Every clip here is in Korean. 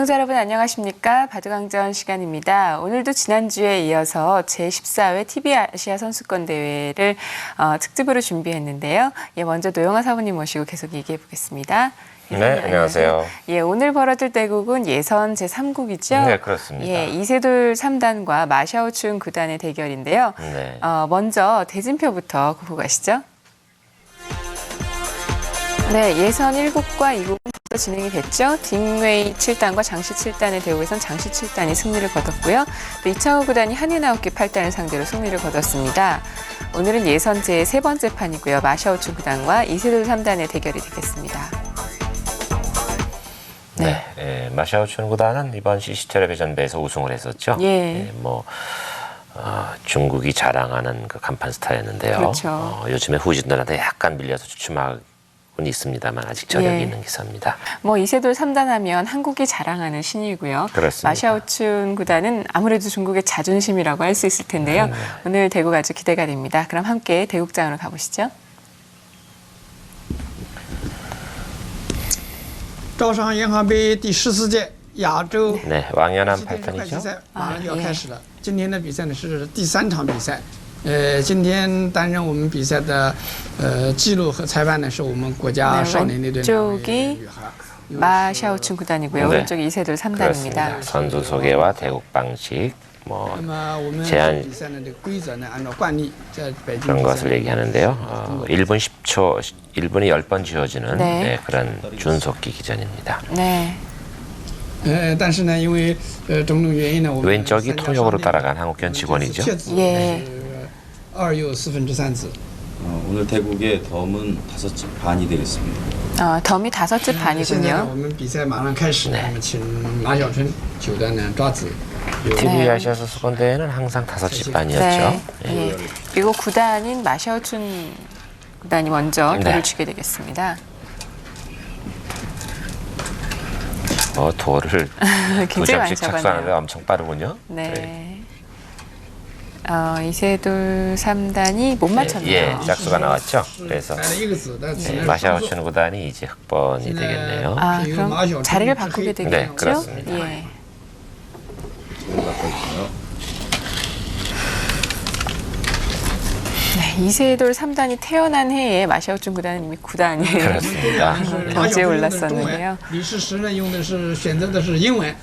시청자 여러분 안녕하십니까? 바둑왕전 시간입니다. 오늘도 지난주에 이어서 제14회 TV아시아 선수권 대회를 특집으로 준비했는데요. 먼저 노영아 사부님 모시고 계속 얘기해 보겠습니다. 네, 안녕하세요. 오늘 벌어질 대국은 예선 제3국이죠? 네, 그렇습니다. 이세돌 3단과 마샤오춘 9단의 대결인데요. 네. 먼저 대진표부터 보고 가시죠. 네, 예선 1국과 2국은 진행이 됐죠. 딩웨이 7단과 장시 7단의 대우에선 장시 7단이 승리를 거뒀고요. 또 이창호 9단이 한윤아웃기 8단을 상대로 승리를 거뒀습니다. 오늘은 예선 제 3번째 판이고요. 마샤오춘 9단과 이세돌 3단의 대결이 되겠습니다. 네, 마샤오춘 9단은 이번 CC텔레비전배에서 우승을 했었죠. 중국이 자랑하는 그 간판 스타였는데요. 그렇죠. 요즘에 후진들한테 약간 밀려서 주춤하고 있습니다만 아직 저력이 있는 기사입니다. 이세돌 3단 하면 한국이 자랑하는 신이고요. 그렇습니다. 마샤오춘 9단은 아무래도 중국의 자존심이라고 할 수 있을 텐데요. 오늘 대국 아주 기대가 됩니다. 그럼 함께 대국장으로 가보시죠. 招商银行杯第14届亚洲 네, 왕연한 电视快 발판이죠. 棋赛马上就要开始了。今天的比赛呢是第3场比赛，今天担任我们比赛的记录和裁判呢是我们国家少年队的两位 왼쪽이 女孩。 마샤오춘 9단이고요. 네. 오른쪽이 이세돌 3단입니다. 그렇습니다. 선수 소개와 대국 방식, 那么我们 제한 比赛呢这个规则呢按照惯例在北京 그런 比赛 것을 얘기하는데요. 1분 10초, 1분이 10번 쥐어지는 네. 그런 준속기 기전입니다. 네. 但是呢因为种种原因呢我们 왼쪽이 통역으로 따라간 한국견 직원이죠. 예. 2又3/4子 오늘 대국의 덤은 5집 반이 되겠습니다. 덤이 5집 现在呢 반이군요. 我们比赛马上开始，我们请马晓春9段呢抓子。 TV 아시아 선수권 대회는 항상 5집 반이었죠. 네. 그리고 9단인 마샤오춘 9단이 먼저 네. 돌을 치게 되겠습니다. 돌을 두 굉장히 많이 점씩 착수하는데 잡았네요. 엄청 빠르군요. 네. 이세돌 3단이 못 맞췄네요. 짝수가 나왔죠. 그래서 来了一个子，但只能 마샤오춘 9단이 이제 흑번이 되겠네요. 그럼 자리를 바꾸게 되겠죠? 네, 그렇습니다. 예. 네, 이세돌 3단이 태어난 해에 마샤오춘 9단은 이미 9단이에요. 그렇습니다. 경제에 올랐었는데요. 李世石呢用的是选择的是英文，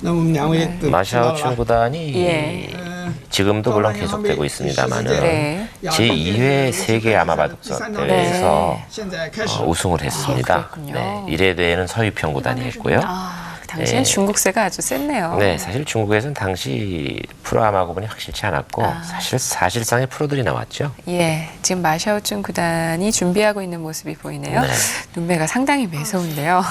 那么我们两位都知道 마샤오춘 了。 9단이 예. 지금도 물론 계속되고 있습니다만은 네. 제2회 세계 아마바둑 대회에서 现在开始 우승을 했습니다. 그렇군요. 네, 1회 대회는 서유평 9단이 했고요. 당시엔 네. 중국세가 아주 셌네요. 네, 사실 중국에서는 당시 프로 아마 구분이 확실치 않았고 사실상의 프로들이 나왔죠. 예, 지금 마샤오춘 9단이 준비하고 있는 모습이 보이네요. 네. 눈매가 상당히 매서운데요.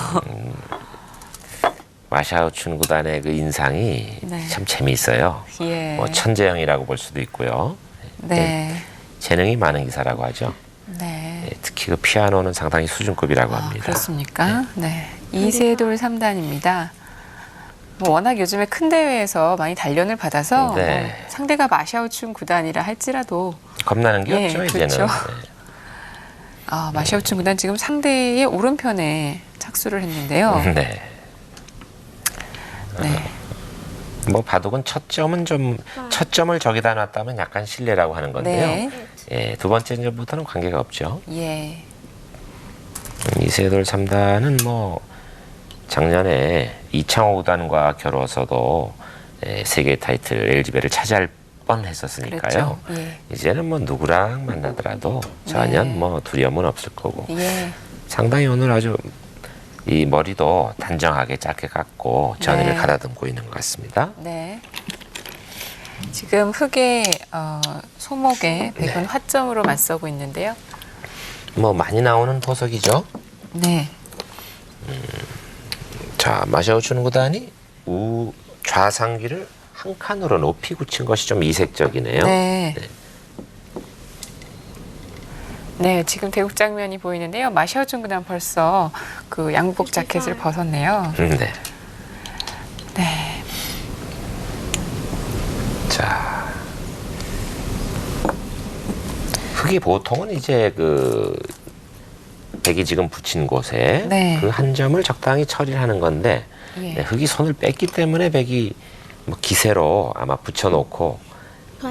마샤오춘 9단의 그 인상이 네. 참 재미있어요. 예. 천재형이라고 볼 수도 있고요. 네. 재능이 많은 기사라고 하죠. 네. 특히 그 피아노는 상당히 수준급이라고 합니다. 그렇습니까? 네. 이세돌 3단입니다. 워낙 요즘에 큰 대회에서 많이 단련을 받아서 네. 상대가 마샤오춘 9단이라 할지라도 겁나는 게 예, 없죠, 그렇죠. 이제는. 마샤오춘 9단 지금 상대의 오른편에 착수를 했는데요. 네. 네. 뭐 바둑은 첫 점을 저기다 놨다면 약간 실례라고 하는 건데요. 네. 예, 두 번째 점부터는 관계가 없죠. 예. 이세돌 3단은 뭐 작년에 이창호 9단과 겨뤄서도 세계 타이틀 LG배를 차지할 뻔했었으니까요. 그랬죠. 예. 이제는 뭐 누구랑 만나더라도 전혀 네. 뭐 두려움은 없을 거고. 예. 상당히 오늘 아주 이 머리도 단정하게 짧게 깎고 전의를 네. 가다듬고 있는 것 같습니다. 네. 지금 흑의 소목에 백은 화점으로 맞서고 있는데요. 뭐 많이 나오는 보석이죠. 네. 자, 마샤오춘 9단이 좌상기를 한 칸으로 높이 굳힌 것이 좀 이색적이네요. 네. 네, 지금 대국 장면이 보이는데요. 마샤오춘 9단 벌써 그 양복 자켓을 벗었네요. 네. 네. 자, 흑이 보통은 이제 그 백이 지금 붙인 곳에 네. 그 한 점을 적당히 처리를 하는 건데 예. 네, 흙이 손을 뺐기 때문에 백이 뭐 기세로 아마 붙여놓고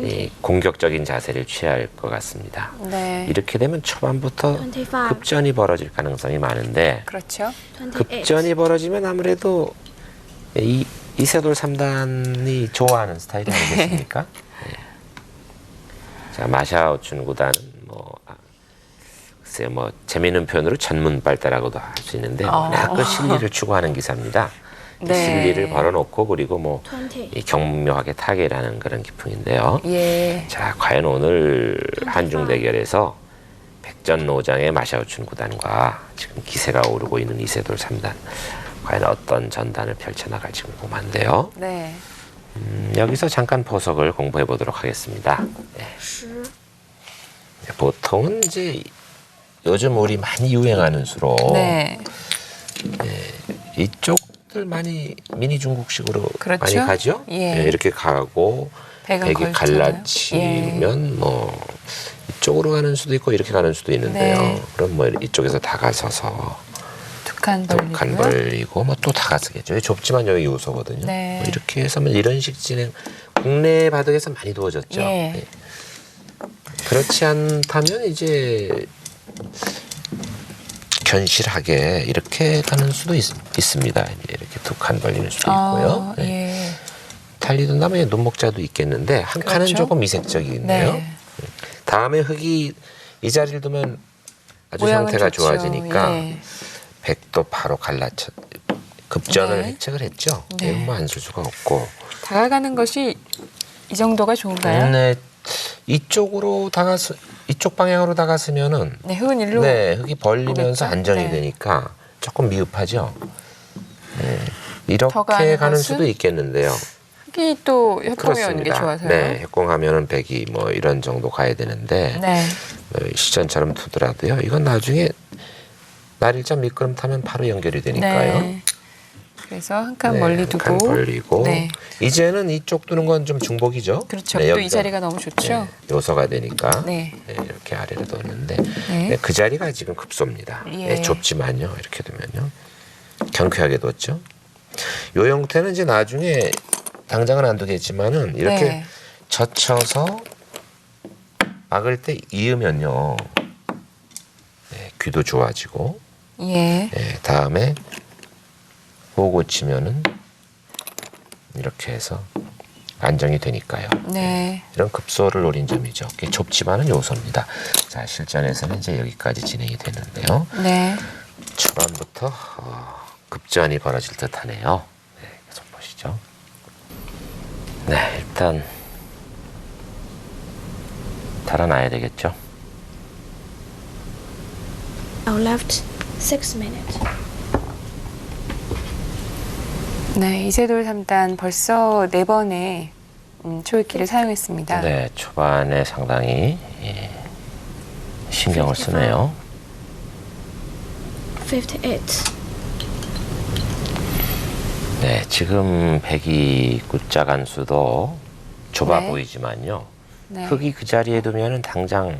이 공격적인 자세를 취할 것 같습니다. 네. 이렇게 되면 초반부터 25. 급전이 벌어질 가능성이 많은데 그렇죠. 28. 급전이 벌어지면 아무래도 이세돌 3단이 좋아하는 스타일이 아니겠습니까? 네. 자, 마샤오춘 구단은 글쎄요, 재미있는 표현으로 전문 빨대라고도 할 수 있는데 그 실리를 추구하는 기사입니다. 네. 실리를 벌어놓고 그리고 20. 이 경묘하게 타결하는 그런 기풍인데요. 예. 자, 과연 오늘 한중 대결에서 백전노장의 마샤오춘 구단과 지금 기세가 오르고 있는 이세돌 3단 과연 어떤 전단을 펼쳐나갈지 궁금한데요. 네. 여기서 잠깐 포석을 공부해 보도록 하겠습니다. 네. 10. 보통은 이제 요즘 우리 많이 유행하는 수로 네. 이쪽들 많이 미니 중국식으로 그렇죠. 많이 가죠. 예. 네, 이렇게 가고 백은 백이 걸쳐요. 갈라치면 이쪽으로 가는 수도 있고 이렇게 가는 수도 있는데요. 네. 그럼 이쪽에서 다가서서 두 칸 두 칸 벌리고요. 벌리고 또 다가서겠죠. 좁지만 여기 요소거든요. 네. 이렇게 해서 이런 식 진행 국내 바둑에서 많이 두어졌죠. 예. 네. 그렇지 않다면 이제 견실하게 이렇게 가는 수도 있습니다. 이렇게 두 칸 벌리는 수도 있고요. 네. 예. 달리든다면 눈목자도 있겠는데 한 칸은 그렇죠. 조금 이색적이네요. 네. 다음에 흙이 이 자리를 두면 아주 모양은 형태가 좋죠. 좋아지니까 예. 백도 바로 갈라쳐 급전을 네. 획책을 했죠. 네. 이건 안 쓸 수가 없고. 다가가는 것이 이 정도가 좋은가요? 네, 이쪽 방향으로 다갔으면은 네, 흙은 일로. 네, 흙이 벌리면서 오겠죠? 안정이 네. 되니까 조금 미흡하죠. 네, 더 이렇게 가는 가는 것은? 수도 있겠는데요. 흙이 또 협동이 오는 게 그렇습니다. 좋아서요. 네, 협공하면은 백이 이런 정도 가야 되는데 네. 시전처럼 두더라도요. 이건 나중에 날일자 미끄럼 타면 바로 연결이 되니까요. 네. 그래서 한 칸 네, 멀리 한 두고. 칸 벌리고 네. 이제는 이쪽 두는 건 좀 중복이죠. 그렇죠. 네, 또 여기가, 이 자리가 너무 좋죠. 네, 요소가 되니까 네. 네, 이렇게 아래로 뒀는데 네. 네, 그 자리가 지금 급소입니다. 예. 네, 좁지만요. 이렇게 두면요. 경쾌하게 뒀죠. 요 형태는 이제 나중에 당장은 안 두겠지만은 이렇게 네. 젖혀서 막을 때 이으면요. 네, 귀도 좋아지고 예. 네, 다음에 보고 치면은 이렇게 해서 안정이 되니까요. 네. 이런 급소를 노린 점이죠. 좁지만은 요소입니다. 자, 실전에서는 이제 여기까지 진행이 되는데요. 네. 초반부터 급전이 벌어질 듯하네요. 네, 계속 보시죠. 네, 일단 달아놔야 되겠죠. Our left 6 minutes. 네, 이세돌 3단 벌써 4번의 초읽기를 사용했습니다. 네, 초반에 상당히 신경을 쓰네요. 58. 네, 지금 백이 굿자간 수도 좁아 네. 보이지만요. 네. 흙이 그 자리에 두면은 당장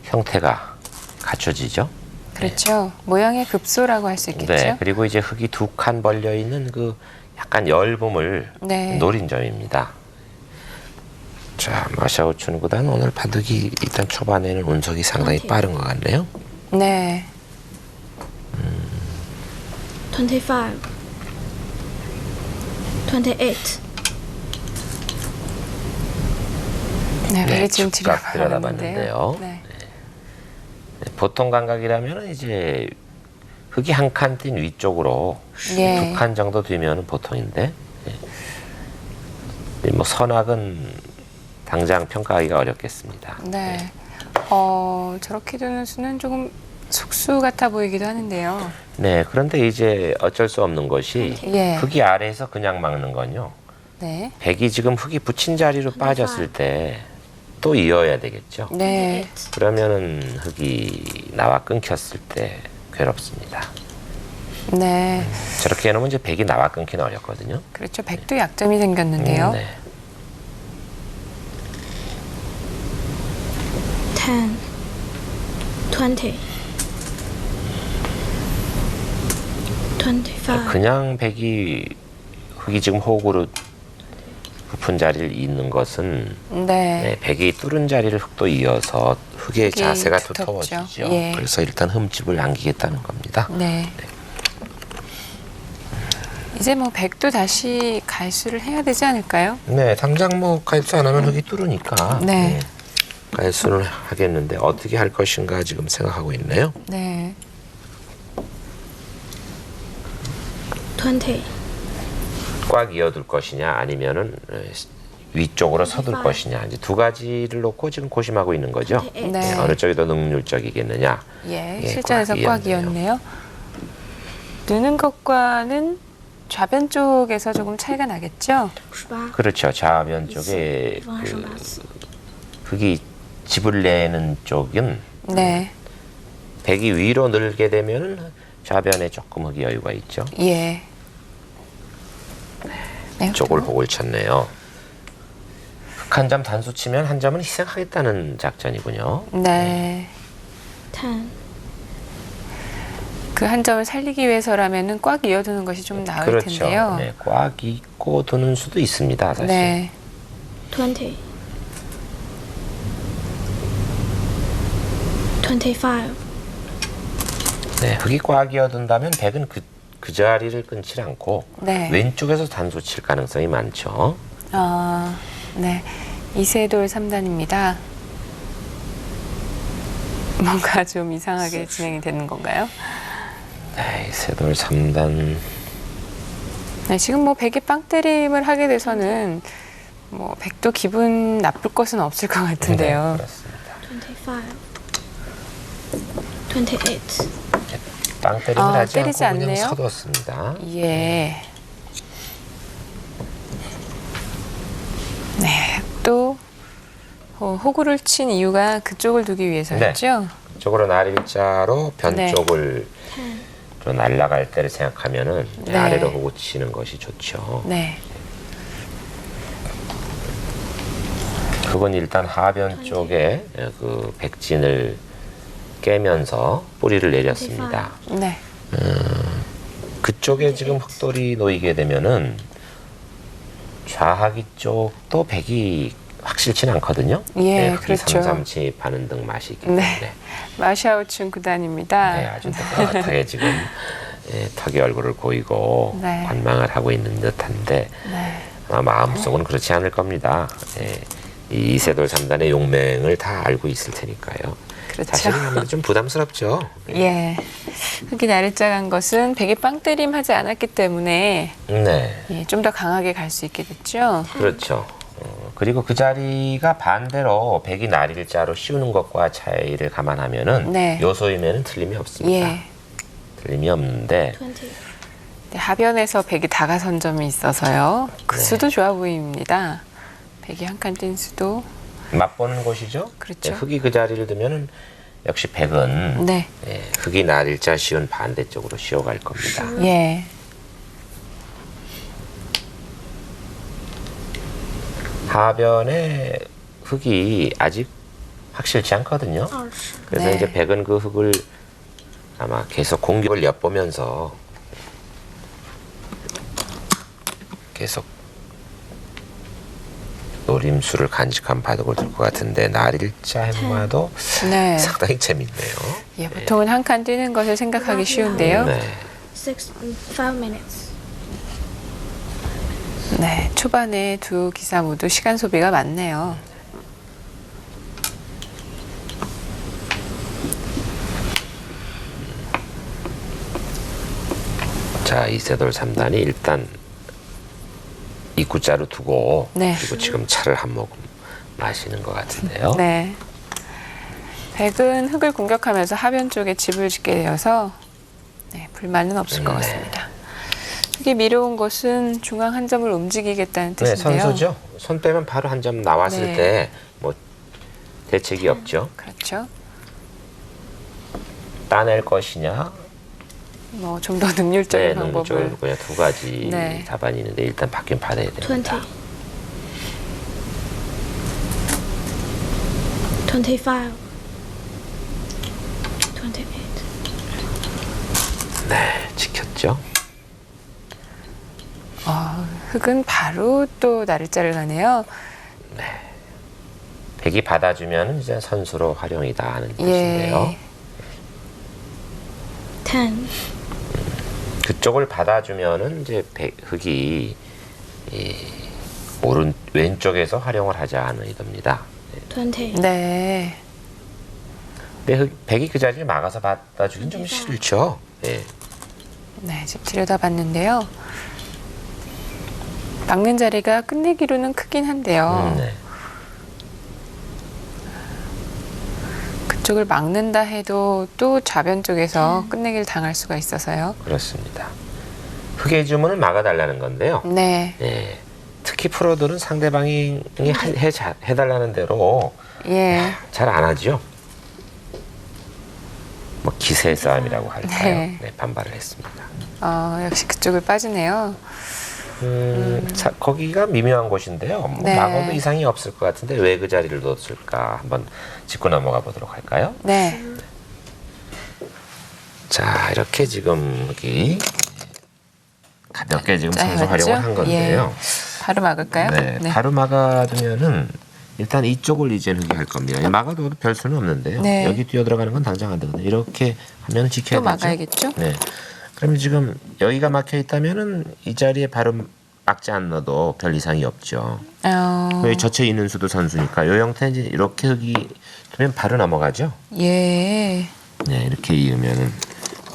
형태가 갖춰지죠. 그렇죠. 모양의 급소라고 할 수 있겠죠. 네, 그리고 이제 흙이 두 칸 벌려 있는 그 약간 엷음을 네. 노린 점입니다. 자, 마샤오춘 구단 오늘 바둑이 일단 초반에는 운석이 상당히 빠른 것 같네요. 네. 25. 28. 네, 네, 백이 지금 즉각 들여다봤는데요. 들여다봤는데요. 네. 보통 감각이라면 이제 흙이 한 칸 뛴 위쪽으로 예. 2칸 정도 뒤면은 보통인데 선악은 당장 평가하기가 어렵겠습니다. 네. 저렇게 두는 수는 조금 속수 같아 보이기도 하는데요. 네, 그런데 이제 어쩔 수 없는 것이 예. 흙이 아래에서 그냥 막는 건요. 네. 백이 지금 흙이 붙인 자리로 빠졌을 때 또 이어야 되겠죠. 네. 그러면은 흙이 나와 끊겼을 때 괴롭습니다. 네. 저렇게 해놓으면 이제 백이 나와 끊기는 어렵거든요. 그렇죠. 백도 약점이 생겼는데요. 네. 10. 20. 25. 그냥 흑이 지금 호구로 높은 자리를 잇는 것은 네. 백이 뚫은 자리를 흑도 이어서 흑의 흑이 자세가 두텁죠. 두터워지죠. 예. 그래서 일단 흠집을 남기겠다는 겁니다. 네. 이제 뭐 백도 다시 갈수를 해야 되지 않을까요? 네, 당장 뭐 갈수 안 하면 흑이 뚫으니까 네. 갈수는 하겠는데 어떻게 할 것인가 지금 생각하고 있네요. 네. 20. 꽉 이어둘 것이냐 아니면은 위쪽으로 서둘 것이냐 이제 두 가지를 놓고 지금 고심하고 있는 거죠. 네. 어느 쪽이 더 능률적이겠느냐. 예, 예, 실전에서 꽉 꽉 이었네요. 느는 것과는 좌변 쪽에서 조금 차이가 나겠죠? 18. 그렇죠. 좌변 쪽에 24. 흑이 집을 내는 쪽은 네. 백이 위로 늘게 되면 좌변에 조금 흑이 여유가 있죠. 예. 네, 쪽을 복을 쳤네요. 흑 한 점 단수 치면 한 점은 희생하겠다는 작전이군요. 네. 10. 그 한 점을 살리기 위해서라면은 꽉 이어두는 것이 좀 나을 그렇죠. 텐데요. 네, 꽉 잊고 두는 수도 있습니다. 사실. 네. 20. 25. 네, 흑이 꽉 이어둔다면 백은 그 자리를 끊지 않고 네. 왼쪽에서 단수 칠 가능성이 많죠. 네. 이세돌 3단입니다. 뭔가 좀 이상하게 진행이 되는 건가요? 네, 이세돌 3단. 네, 지금 뭐 백이 빵때림을 하게 돼서는 뭐 백도 기분 나쁠 것은 없을 것 같은데요. 네, 그렇습니다. 25. 28. 빵 때림을 하지 때리지 않고 그냥 않네요? 서두었습니다. 예. 네, 또 호구를 친 이유가 그쪽을 두기 위해서였죠. 쪽으로 날일자로 변 네. 쪽을 10. 좀 날아갈 때를 생각하면은 네. 아래로 호구 치는 것이 좋죠. 네. 그건 일단 하변 쪽에 그 백진을 깨면서 뿌리를 내렸습니다. 네. 그쪽에 지금 흑돌이 놓이게 되면은 좌하기 쪽도 백이 확실치는 않거든요. 예, 흑이 그렇죠. 삼삼치 바는 등 맛이 있기 때문에 네. 마샤오춘 구단입니다. 네, 아주 떳떳하게 지금 턱이 얼굴을 보이고 네. 관망을 하고 있는 듯한데 네. 아마 마음속은 그렇지 않을 겁니다. 이 이세돌 3단의 용맹을 다 알고 있을 테니까요. 그렇죠. 사실은 아무래도 좀 부담스럽죠. 예. 흑이 나를 짜간 것은 백이 빵때림 하지 않았기 때문에 네, 예, 좀 더 강하게 갈 수 있게 됐죠. 그렇죠. 그리고 그 자리가 반대로 백이 날일자로 씌우는 것과 차이를 감안하면은 네. 요소임에는 틀림이 없습니다. 예. 틀림이 없는데 20. 네, 하변에서 백이 다가선 점이 있어서요. 그 네. 수도 좋아 보입니다. 백이 한 칸 뛴 수도. 맛보는 곳이죠. 그렇죠. 흑이 그 자리를 두면은 역시 백은 네. 흑이 날일자 씌운 반대쪽으로 씌워갈 겁니다. 예. 하변에 흑이 아직 확실치 않거든요. 20. 그래서 네. 이제 백은 그 흑을 아마 계속 공격을 엿보면서 계속 노림수를 간직한 바둑을 둘 것 같은데 날일자 행마도 네. 상당히 재밌네요. 예, 보통은 한 칸 뛰는 것을 생각하기 쉬운데요. 네. 5 minutes. 네, 초반에 두 기사 모두 시간 소비가 많네요. 자, 이세돌 3단이 일단 입구자로 두고 네. 그리고 지금 차를 한 모금 마시는 것 같은데요. 네. 백은 흑을 공격하면서 하변 쪽에 집을 짓게 되어서 네, 불만은 없을 것 네. 같습니다. 흑이 밀어온 것은 중앙 한 점을 움직이겠다는 네, 뜻인데요. 선수죠. 손 빼면 바로 한 점 나왔을 네. 때 뭐 대책이 없죠. 그렇죠. 따낼 것이냐, 뭐 좀 더 능률적인 네, 방법을. 능력적으로 그냥 두 가지 네. 답안이 있는데 일단 받긴 받아야 20. 됩니다. 25. 28. 네, 지켰죠. 흙은 바로 또 나를자를 가네요. 백이 받아주면 이제 선수로 활용이다 하는 뜻인데요. 10, 그쪽을 받아주면은 이제 흙이 이 왼쪽에서 활용을 하자 하는 의도입니다. 20, 네. 근데 백이 그 자리를 막아서 받아주긴 좀 싫죠. 예. 네, 지금 들여다봤는데요. 막는 자리가 끝내기로는 크긴 한데요. 네. 그쪽을 막는다 해도 또 좌변 쪽에서 끝내기를 당할 수가 있어서요. 그렇습니다. 흙의 주문을 막아달라는 건데요. 네. 예. 특히 프로들은 상대방이 해달라는 대로 예. 잘 안 하죠. 뭐 기세 싸움이라고 할까요? 네. 네, 반발을 했습니다. 역시 그쪽을 빠지네요. 거기가 미묘한 곳인데요. 뭐 네. 막어도 이상이 없을 것 같은데 왜 그 자리를 뒀을까 한번 짚고 넘어가 보도록 할까요? 네. 자, 이렇게 지금 여기 가볍게 지금 선수 짧았죠? 활용을 한 건데요. 바로 막을까요? 네, 바로 막아두면은 일단 이쪽을 이제 흙이 할 겁니다. 막아도 별 수는 없는데요. 네. 여기 뛰어 들어가는 건 당장 안 되거든요. 이렇게 하면 지켜야 또 되죠. 막아야겠죠? 네. 그럼 지금 여기가 막혀 있다면은 이 자리에 바로 막지 않아도 별 이상이 없죠. 여기 젖혀 있는 수도 선수니까 이 형태는 이제 이렇게 흙이 되면 바로 넘어가죠. 예. 네, 이렇게 이으면은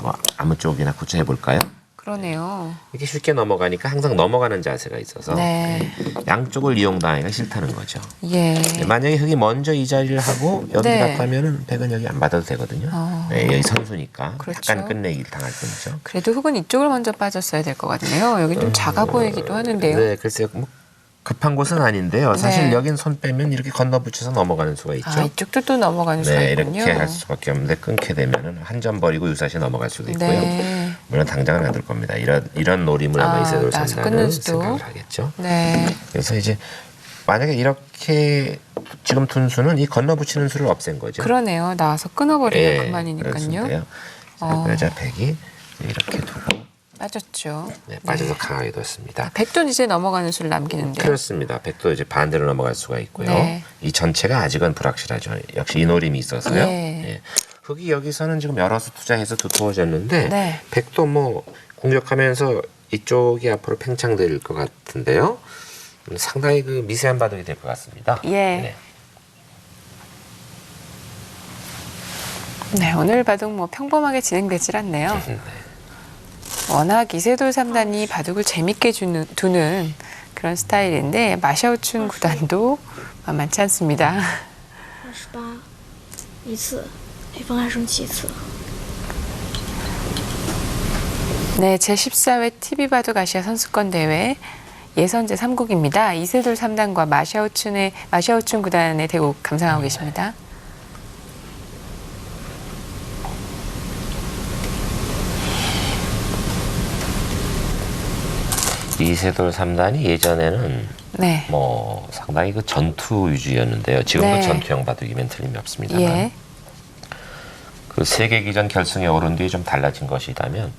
뭐 아무 쪽이나 구체해 볼까요? 그러네요. 이렇게 쉽게 넘어가니까 항상 넘어가는 자세가 있어서 네. 양쪽을 이용당하기가 싫다는 거죠. 예. 만약에 흙이 먼저 이 자리를 하고 여기 네. 갔다면은 백은 여기 안 받아도 되거든요. 네, 여기 선수니까 그렇죠. 약간 끝내기를 당할 뿐이죠. 그래도 흙은 이쪽을 먼저 빠졌어야 될 것 같네요. 여기 좀 작아 보이기도 하는데요. 네, 글쎄요. 뭐 급한 곳은 아닌데요. 사실 네. 여긴 손 빼면 이렇게 건너붙여서 넘어가는 수가 있죠. 이쪽도 또 넘어가는 수가 네, 있군요. 이렇게 할 수밖에 없는데 끊게 되면은 한 점 버리고 유사시 넘어갈 수도 있고요. 네. 물론 당장은 안 될 겁니다. 이런 노림을 아마 이세돌 나서 선수는 끊는 수도. 생각을 하겠죠. 네. 그래서 이제 만약에 이렇게 지금 둔 수는 이 건너붙이는 수를 없앤 거죠. 그러네요. 나와서 끊어버리면 예, 그만이니까요. 그렇습니다요. 자, 그러자 백이 이렇게 두고 빠졌죠. 네, 빠져서 강하게 뒀습니다. 백도 이제 넘어가는 수를 남기는데요. 그렇습니다. 백도 이제 반대로 넘어갈 수가 있고요. 네. 이 전체가 아직은 불확실하죠. 역시 이 노림이 있어서요. 예. 예. 흙이 여기서는 지금 여러 수 투자해서 두터워졌는데 네. 백도 뭐 공격하면서 이쪽이 앞으로 팽창될 것 같은데요. 상당히 그 미세한 바둑이 될 것 같습니다. 예. 네. 네, 오늘 바둑 뭐 평범하게 진행되질 않네요. 워낙 이세돌 3단이 바둑을 재밌게 두는 그런 스타일인데 마샤오춘 구단도 만만치 않습니다. 28一次，黑方还剩7次。 네, 제14회 TV 바둑 아시아 선수권 대회 예선 제3국입니다. 이세돌 3단과 마샤오춘 구단의 대국 감상하고 계십니다. 이세돌 3단이 예전에는 네. 뭐 상당히 그 전투 위주였는데요. 지금도 네. 전투형 바둑이면 틀림이 없습니다만 예. 그 세계기전 결승에 오른 뒤에 좀 달라진 것이 있다면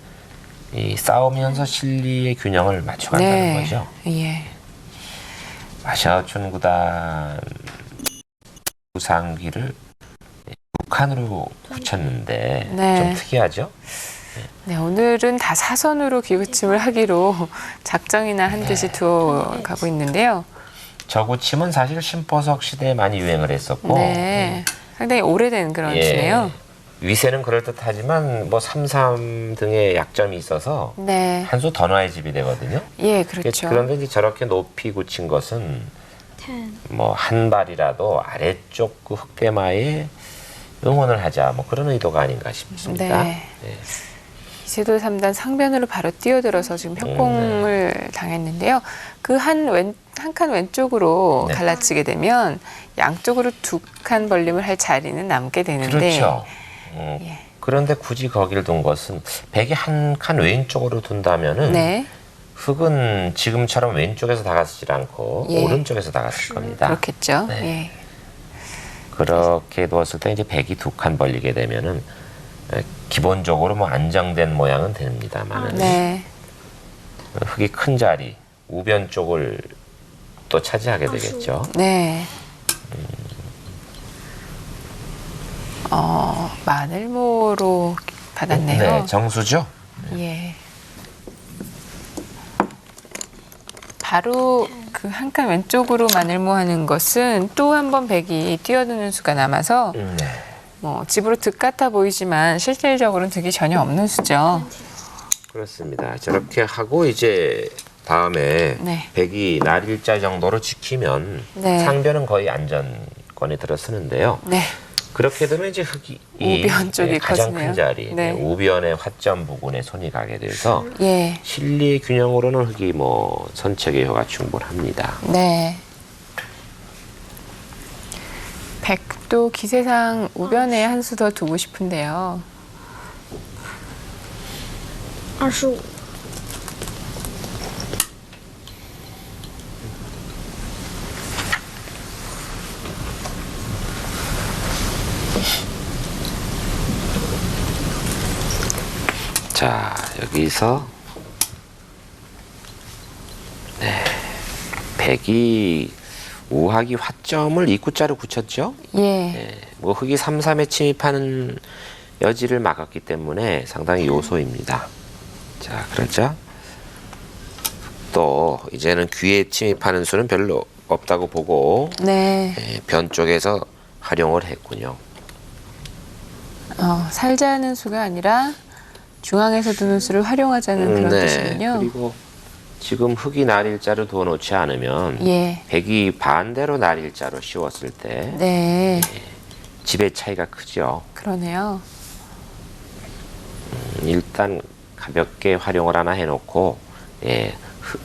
이 싸우면서 실리의 균형을 맞춰간다는 네. 거죠. 예. 마샤오춘 구단 우상기를 북한으로 붙였는데 네. 좀 특이하죠. 네, 오늘은 다 사선으로 기구침을 하기로 작정이나 한 듯이 두어 가고 있는데요. 저구침은 사실 신보석 시대에 많이 유행을 했었고 네. 상당히 오래된 그런 치네요. 위세는 그럴듯하지만 뭐 3-3 등의 약점이 있어서 네. 한 수 더 놔야 집이 되거든요. 예, 그렇죠. 그런데 이제 저렇게 높이 굳힌 것은 10, 뭐 한 발이라도 아래쪽 그 흑대마에 응원을 하자 뭐 그런 의도가 아닌가 싶습니다. 네. 이세돌 3단 상변으로 바로 뛰어들어서 지금 협공을 당했는데요. 그 한 칸 왼쪽으로 네. 갈라치게 되면 양쪽으로 2칸 벌림을 할 자리는 남게 되는데 그렇죠. 예. 그런데 굳이 거기를 둔 것은 백이 한 칸 왼쪽으로 둔다면은 네. 흙은 지금처럼 왼쪽에서 다가서질 않고 예. 오른쪽에서 다갔을 겁니다. 그렇겠죠. 네. 예. 그렇게 두었을 때 이제 백이 2칸 벌리게 되면은 기본적으로 뭐 안정된 모양은 됩니다만은 네. 흙이 큰 자리, 우변 쪽을 또 차지하게 되겠죠. 네. 마늘모로 받았네요. 네, 정수죠. 예. 바로 그 한 칸 왼쪽으로 마늘모 하는 것은 또 한 번 백이 뛰어드는 수가 남아서 네. 뭐 집으로 득 같아 보이지만 실질적으로는 득이 전혀 없는 수죠. 그렇습니다. 저렇게 하고 이제 다음에 네. 백이 날일자 정도로 지키면 네. 상변은 거의 안전권에 들어서는데요. 네. 그렇게 되면 이제 흙이 우변 쪽이 가장 커지네요. 큰 자리, 네. 우변의 화점 부분에 손이 가게 돼서 예. 실리의 균형으로는 흙이 뭐 선체 개효가 충분합니다. 네. 백도 기세상 우변에 한 수 더 두고 싶은데요. 25， 자, 여기서 네, 백이 우하기 화점을 입구자로 붙였죠. 예. 네, 뭐 흙이 3-3에 침입하는 여지를 막았기 때문에 상당히 요소입니다. 자, 그러자 또 이제는 귀에 침입하는 수는 별로 없다고 보고 네. 변 쪽에서 활용을 했군요. 살자는 수가 아니라 중앙에서 두는 수를 활용하자는 그런 뜻이군요. 그리고 지금 흙이 날일자로 두어놓지 않으면 예. 백이 반대로 날일자로 씌웠을 때 네. 집의 차이가 크죠. 그러네요. 일단 가볍게 활용을 하나 해놓고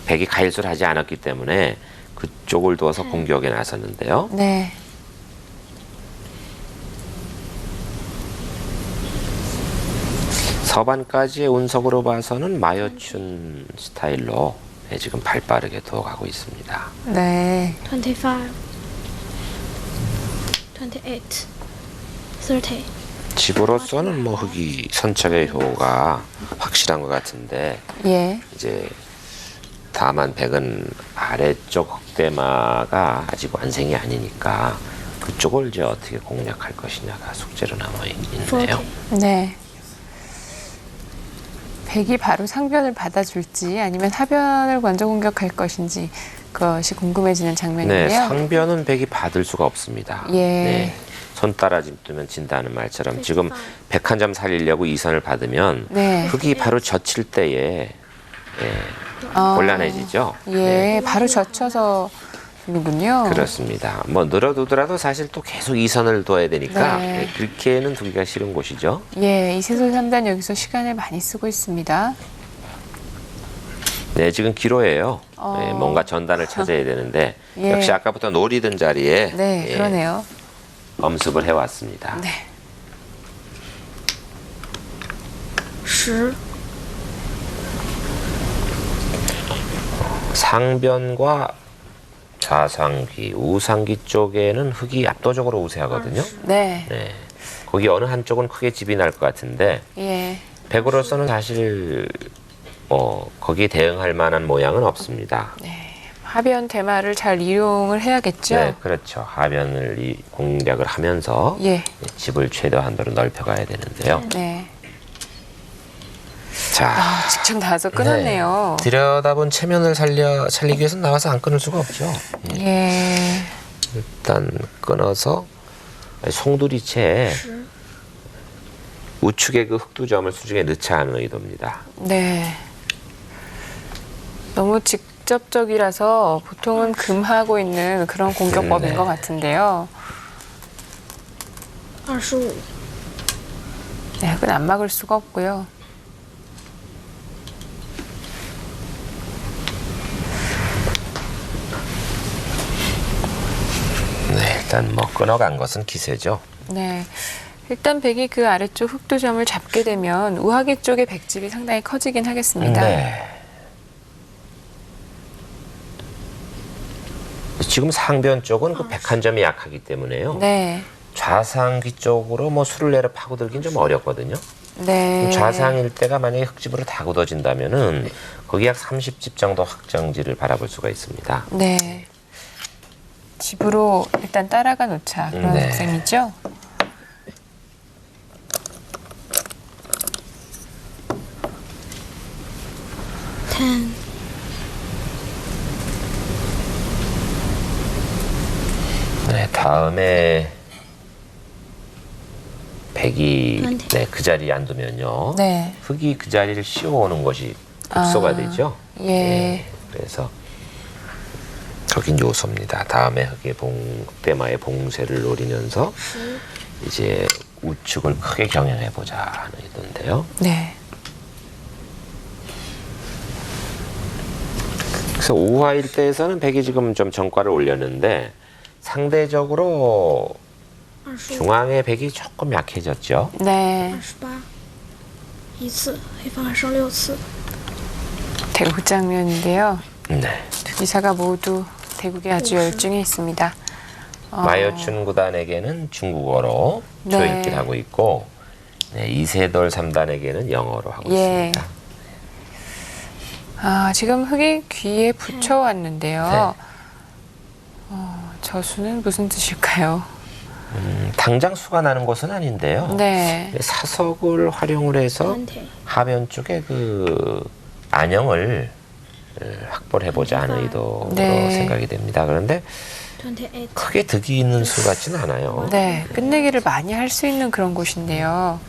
백이 가일수를 하지 않았기 때문에 그쪽을 두어서 공격에 나섰는데요. 네. 서반까지의 운석으로 봐서는 마여춘 스타일로 지금 발빠르게 두어가고 있습니다. 네. 25, 28, 30. 집으로서는 뭐 흙이 선착의 효가 확실한 것 같은데 예. 이제 다만 백은 아래쪽 흑대마가 아직 완성이 아니니까 그쪽을 이제 어떻게 공략할 것이냐가 숙제로 남아 있네요. 네. 백이 바로 상변을 받아줄지 아니면 하변을 먼저 공격할 것인지 그것이 궁금해지는 네, 장면인데요. 상변은 백이 받을 수가 없습니다. 예. 네, 손 따라집 두면 진다는 말처럼 지금 백 한 점 살리려고 이 선을 받으면 네. 흙이 바로 젖힐 때에 곤란해지죠. 예, 네, 바로 젖혀서 두는군요. 그렇습니다. 뭐 늘어두더라도 사실 또 계속 이 선을 둬야 되니까 네. 그렇게는 두기가 싫은 곳이죠. 예, 이세솔 3단 여기서 시간을 많이 쓰고 있습니다. 네, 지금 기로예요. 네, 뭔가 전단을 찾아야 되는데 예. 역시 아까부터 노리던 자리에 네, 그러네요. 엄습을 해왔습니다. 네. 10, 상변과 좌상귀, 우상귀 쪽에는 흙이 압도적으로 우세하거든요. 네. 네, 거기 어느 한쪽은 크게 집이 날 것 같은데 예. 백으로서는 사실 거기에 대응할 만한 모양은 없습니다. 하변 대마를 잘 이용을 해야겠죠. 네, 그렇죠. 하변을 공략을 하면서 예. 집을 최대한도로 넓혀가야 되는데요. 네. 자, 직접 나와서 끊었네요. 들여다본 체면을 살리기 위해서는 나와서 안 끊을 수가 없죠. 예. 일단 끊어서 송두리채에 우측의 그 흑두점을 수중에 넣지 않은 의도입니다. 네. 너무 직접적이라서 보통은 금하고 있는 그런 공격법인 네. 것 같은데요. 25, 네, 그건 안 막을 수가 없고요. 네, 일단 뭐 끊어간 것은 기세죠. 네. 일단 백이 그 아래쪽 흑두점을 잡게 되면 우하기 쪽의 백집이 상당히 커지긴 하겠습니다. 네. 지금 상변 쪽은 그 백한점이 약하기 때문에요. 네. 좌상귀 쪽으로 뭐 수를 내려 파고들긴 좀 어렵거든요. 네. 좌상일 때가 만약에 흙집으로 다 굳어진다면은 거기 약 30집 정도 확정지를 바라볼 수가 있습니다. 네. 집으로 일단 따라가 놓자 그런 네. 셈이죠. ten, 네, 다음에 백이 네, 그 자리에 안 두면요. 네. 흙이 그 자리를 씌워오는 것이 급소가 되죠. 예. 네, 그래서 거긴 요소입니다. 다음에 흙의 흑대마의 봉쇄를 노리면서 이제 우측을 크게 경영해 보자 하는 의도인데요. 네. 그래서 우화 일대에서는 백이 지금 좀 전과를 올렸는데 상대적으로 25, 중앙의 백이 조금 약해졌죠. 네. 28，一次，黑方还剩6次。 대국 장면인데요. 네. 두 기사가 모두 대국에 아주 열중해 있습니다. 마여춘 구단에게는 중국어로 네. 초읽기를 하고 있고 네, 이세돌 3단에게는 영어로 하고 예. 있습니다. 지금 흙이 귀에 붙여왔는데요. 네. 저수는 무슨 뜻일까요? 당장 수가 나는 것은 아닌데요. 네. 사석을 활용을 해서 20, 하변 쪽에 그 안형을 확보를 해보자 하는 의도로 네. 생각이 됩니다. 그런데 28, 크게 득이 있는 수 같지는 않아요. 네. 끝내기를 많이 할 수 있는 그런 곳인데요.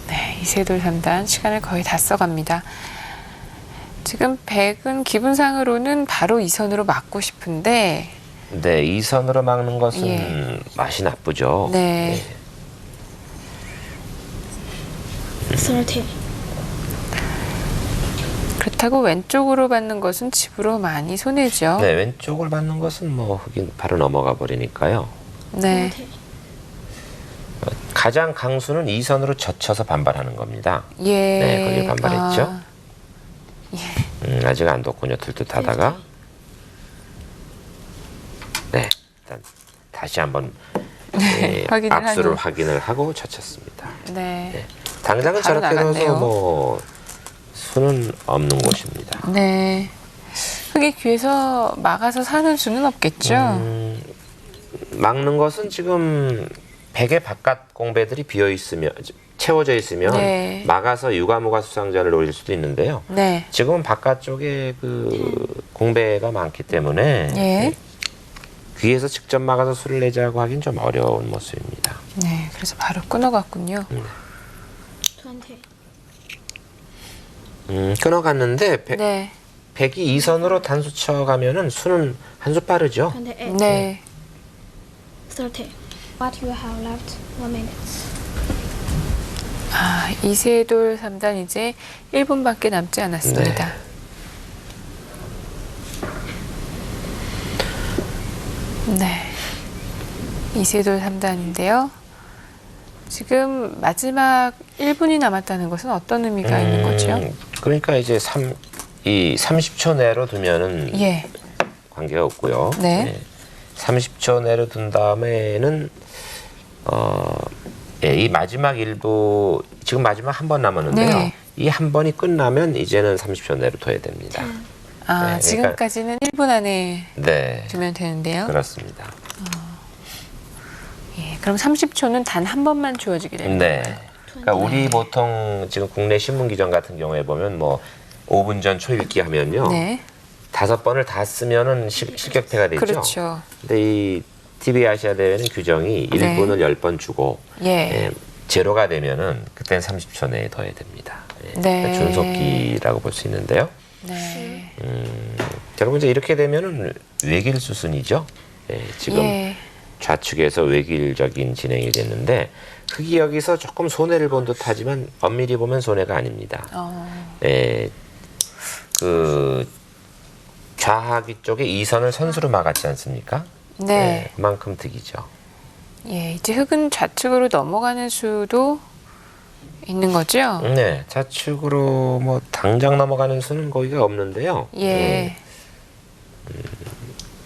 네. 이세돌 3단 시간을 거의 다 써갑니다. 지금 백은 기분상으로는 바로 이 선으로 막고 싶은데 네, 이 선으로 막는 것은 예. 맛이 나쁘죠. 네. 30, 그렇다고 왼쪽으로 받는 것은 집으로 많이 손해죠. 네, 왼쪽을 받는 것은 뭐 흙이 바로 넘어가 버리니까요. 네. 30, 가장 강수는 이 선으로 젖혀서 반발하는 겁니다. 예. 네, 거기에 반발했죠. 아직 안 뒀군요. 들뜻하다가. 네, 일단 다시 한번 확인을 압수를 하는. 확인을 하고 젖혔습니다. 네. 네. 당장은 바로 저렇게 나갔네요. 넣어서 뭐 수는 없는 곳입니다. 네. 흙이 귀에서 막아서 사는 수는 없겠죠. 막는 것은 지금 백의 바깥 공배들이 비어 있으면 채워져 있으면 네. 막아서 유가무가 수상자를 노릴 수도 있는데요. 네. 지금은 바깥쪽에 그 공배가 많기 때문에 예. 귀에서 직접 막아서 수를 내자고 하긴 좀 어려운 모습입니다. 네. 그래서 바로 끊어갔군요. 20, 끊어갔는데 네. 백이 2선으로 단수 쳐가면은 수는 한 수 빠르죠. 28, 네. 30. What you have left? 1 minute. 이세돌 3단 이제 1분밖에 남지 않았습니다. 네. 이세돌 3단인데요. 지금 마지막 1분이 남았다는 것은 어떤 의미가 있는 거죠? 그러니까 이제 30초 내로 두면은 예. 관계가 없고요. 네. 30초 내로 둔 다음에는 이 마지막 일부 지금 마지막 한 번 남았는데요. 네. 이 한 번이 끝나면 이제는 30초 내로 둬야 됩니다. 네, 그러니까- 지금까지는 1분 안에 네, 두면 되는데요. 그렇습니다. 예, 그럼 30초는 단 한 번만 주어지게 되는 네. 건가요? 그러니까 우리 보통 지금 국내 신문 기정 같은 경우에 보면 뭐 5분 전 초읽기 하면요. 네. 5번을 다 쓰면은 실격패가 되죠. 그렇죠. 근데 이 TV 아시아 대회는 규정이 네. 1분을 10번 주고 예. 제로가 되면은 그때는 30초 내에 둬야 됩니다. 네. 그러니까 준속기라고 볼 수 있는데요. 네. 여러분 이제 이렇게 되면은 외길 수순이죠. 지금 예. 좌측에서 외길적인 진행이 됐는데 흙이 여기서 조금 손해를 본 듯하지만 엄밀히 보면 손해가 아닙니다. 그 좌하기 쪽에 2선을 선수로 막았지 않습니까? 네. 그만큼 득이죠. 예, 이제 흙은 좌측으로 넘어가는 수도 있는 거죠? 네, 좌측으로 뭐 당장 넘어가는 수는 거기가 없는데요. 예.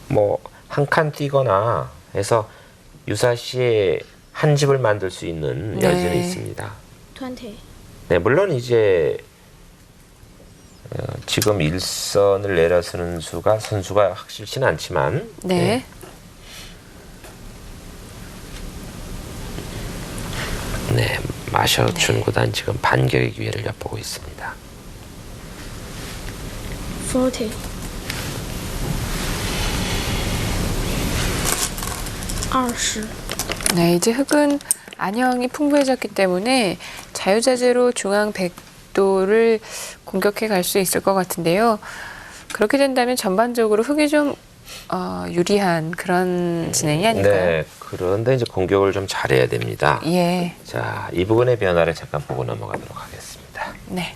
뭐 한 칸 뛰거나 해서 유사시에 한 집을 만들 수 있는 네. 여지는 있습니다. 20. 네, 물론 이제 지금 일선을 내려서는 선수가 확실치는 않지만 네. 네, 마샤오춘 구단 지금 반격의 기회를 엿보고 있습니다. 40. 20. 네, 이제 흙은 안형이 풍부해졌기 때문에 자유자재로 중앙 백도를 공격해 갈 수 있을 것 같은데요. 그렇게 된다면 전반적으로 흙이 좀 유리한 그런 진행이 아닐까요? 네, 그런데 이제 공격을 좀 잘해야 됩니다. 예, 자, 이 부분의 변화를 잠깐 보고 넘어가도록 하겠습니다. 네,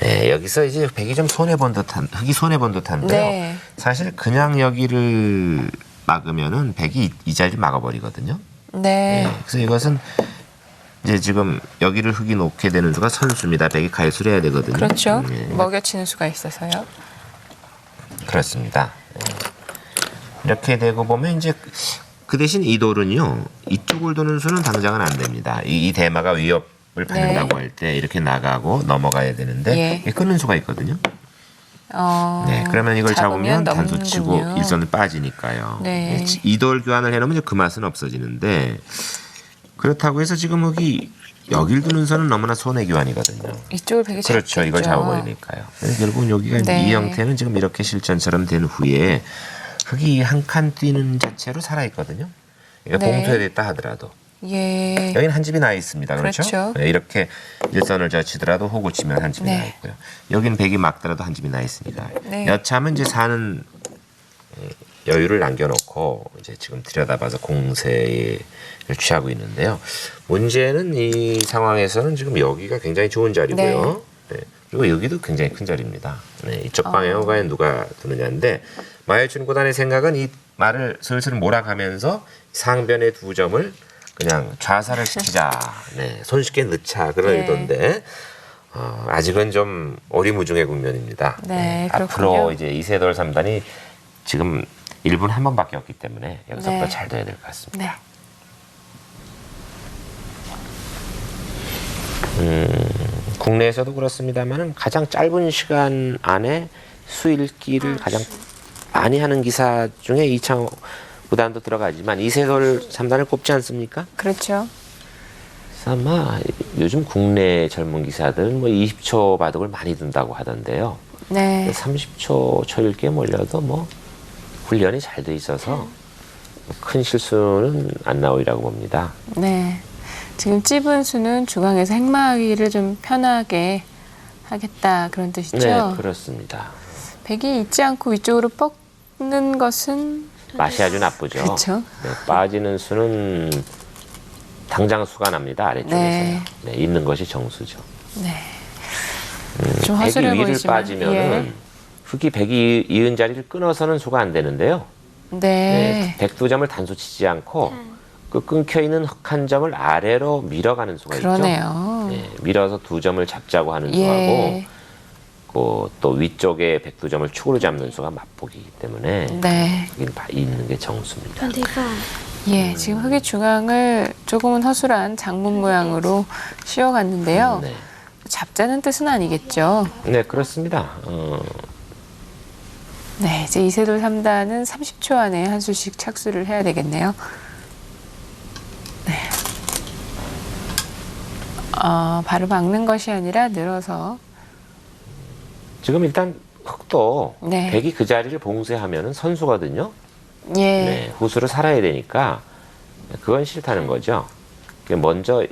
네, 여기서 이제 백이 좀 손해본 듯한, 흙이 손해본 듯한데요. 네. 사실 그냥 여기를 막으면은 백이 이 자리를 막아버리거든요. 네, 네, 그래서 이것은 이제 지금 여기를 흙이 놓게 되는 수가 선수입니다. 백이 가해수를 해야 되거든요. 그렇죠. 네, 먹여치는 수가 있어서요. 그렇습니다. 네. 이렇게 되고 보면 이제 그 대신 이 돌은요, 이쪽을 도는 수는 당장은 안 됩니다. 이 대마가 위협을 받는다고 할 때 이렇게 나가고 넘어가야 되는데 예. 이게 끊는 수가 있거든요. 네, 그러면 이걸 잡으면 단수 치고 넘는군요. 일선을 빠지니까요. 네. 이돌 교환을 해놓으면 이제 그 맛은 없어지는데 그렇다고 해서 지금 여기 여길 두는 선은 너무나 손해 교환이거든요. 이쪽을 백이 그렇죠. 잡겠죠. 이걸 잡아버리니까요. 그래서 결국은 여기가 네. 이 형태는 지금 이렇게 실전처럼 된 후에 흙이 한 칸 뛰는 자체로 살아있거든요. 그러니까 네. 봉투해됐다 하더라도. 예, 여기는 한 집이 나 있습니다. 그렇죠? 그렇죠. 네, 이렇게 일선을 치더라도 호구 치면 한 집이 네. 나 있고요. 여기는 백이 막더라도 한 집이 나 있으니까. 네. 여차하면 이제 사는 여유를 남겨놓고 이제 지금 들여다봐서 공세를 취하고 있는데요. 문제는 이 상황에서는 지금 여기가 굉장히 좋은 자리고요. 네. 그리고 여기도 굉장히 큰 자리입니다. 네, 이쪽 방향에 과연 누가 두느냐인데 마야춘 구단의 생각은 이 말을 슬슬 몰아가면서 상변의 두 점을 그냥 좌사를 시키자, 네, 손쉽게 넣자 그런 네. 의도인데 아직은 좀 오리무중의 국면입니다. 네, 앞으로 그렇군요. 이제 이세돌 3단이 지금 1분 한 번밖에 없기 때문에 여기서부터 네. 잘 돼야 될 것 같습니다. 네, 국내에서도 그렇습니다만 가장 짧은 시간 안에 수일기를 가장 많이 하는 기사 중에 이창호 구단도 들어가지만 이세돌 3단을 꼽지 않습니까? 그렇죠. 그래서 아마 요즘 국내 젊은 기사들은 뭐 20초 바둑을 많이 둔다고 하던데요. 네, 30초 초읽기에 몰려도 뭐 훈련이 잘 돼 있어서 큰 실수는 안 나오리라고 봅니다. 네. 지금 찝은 수는 중앙에서 행마하기를 좀 편하게 하겠다 그런 뜻이죠. 네, 그렇습니다. 백이 있지 않고 위쪽으로 뻗는 것은 맛이 아주 나쁘죠. 그렇죠. 네, 빠지는 수는 당장 수가 납니다. 아래쪽에서요. 네. 네, 있는 것이 정수죠. 네. 좀 백이 허술해 위를 보이지만 빠지면은 흙이 백이 이은 자리를 끊어서는 수가 안 되는데요. 네. 네, 백두점을 단수 치지 않고 그 끊겨 있는 흙 한 점을 아래로 밀어가는 수가 그러네요. 있죠. 네, 밀어서 두 점을 잡자고 하는 수하고 예. 또 위쪽에 백두점을 축으로 잡는 수가 맛보기이기 때문에 네. 여기는 있는 게 정수입니다. 25. 예, 지금 흙의 중앙을 조금은 허술한 장문 모양으로 씌워갔는데요. 네. 잡자는 뜻은 아니겠죠. 네, 그렇습니다. 네, 이제 이세돌 3단은 30초 안에 한 수씩 착수를 해야 되겠네요. 네. 바로 막는 것이 아니라 늘어서. 지금 일단 흙도 네. 백이 그 자리를 봉쇄하면은 선수거든요. 예. 네, 후수로 살아야 되니까 그건 싫다는 거죠. 먼저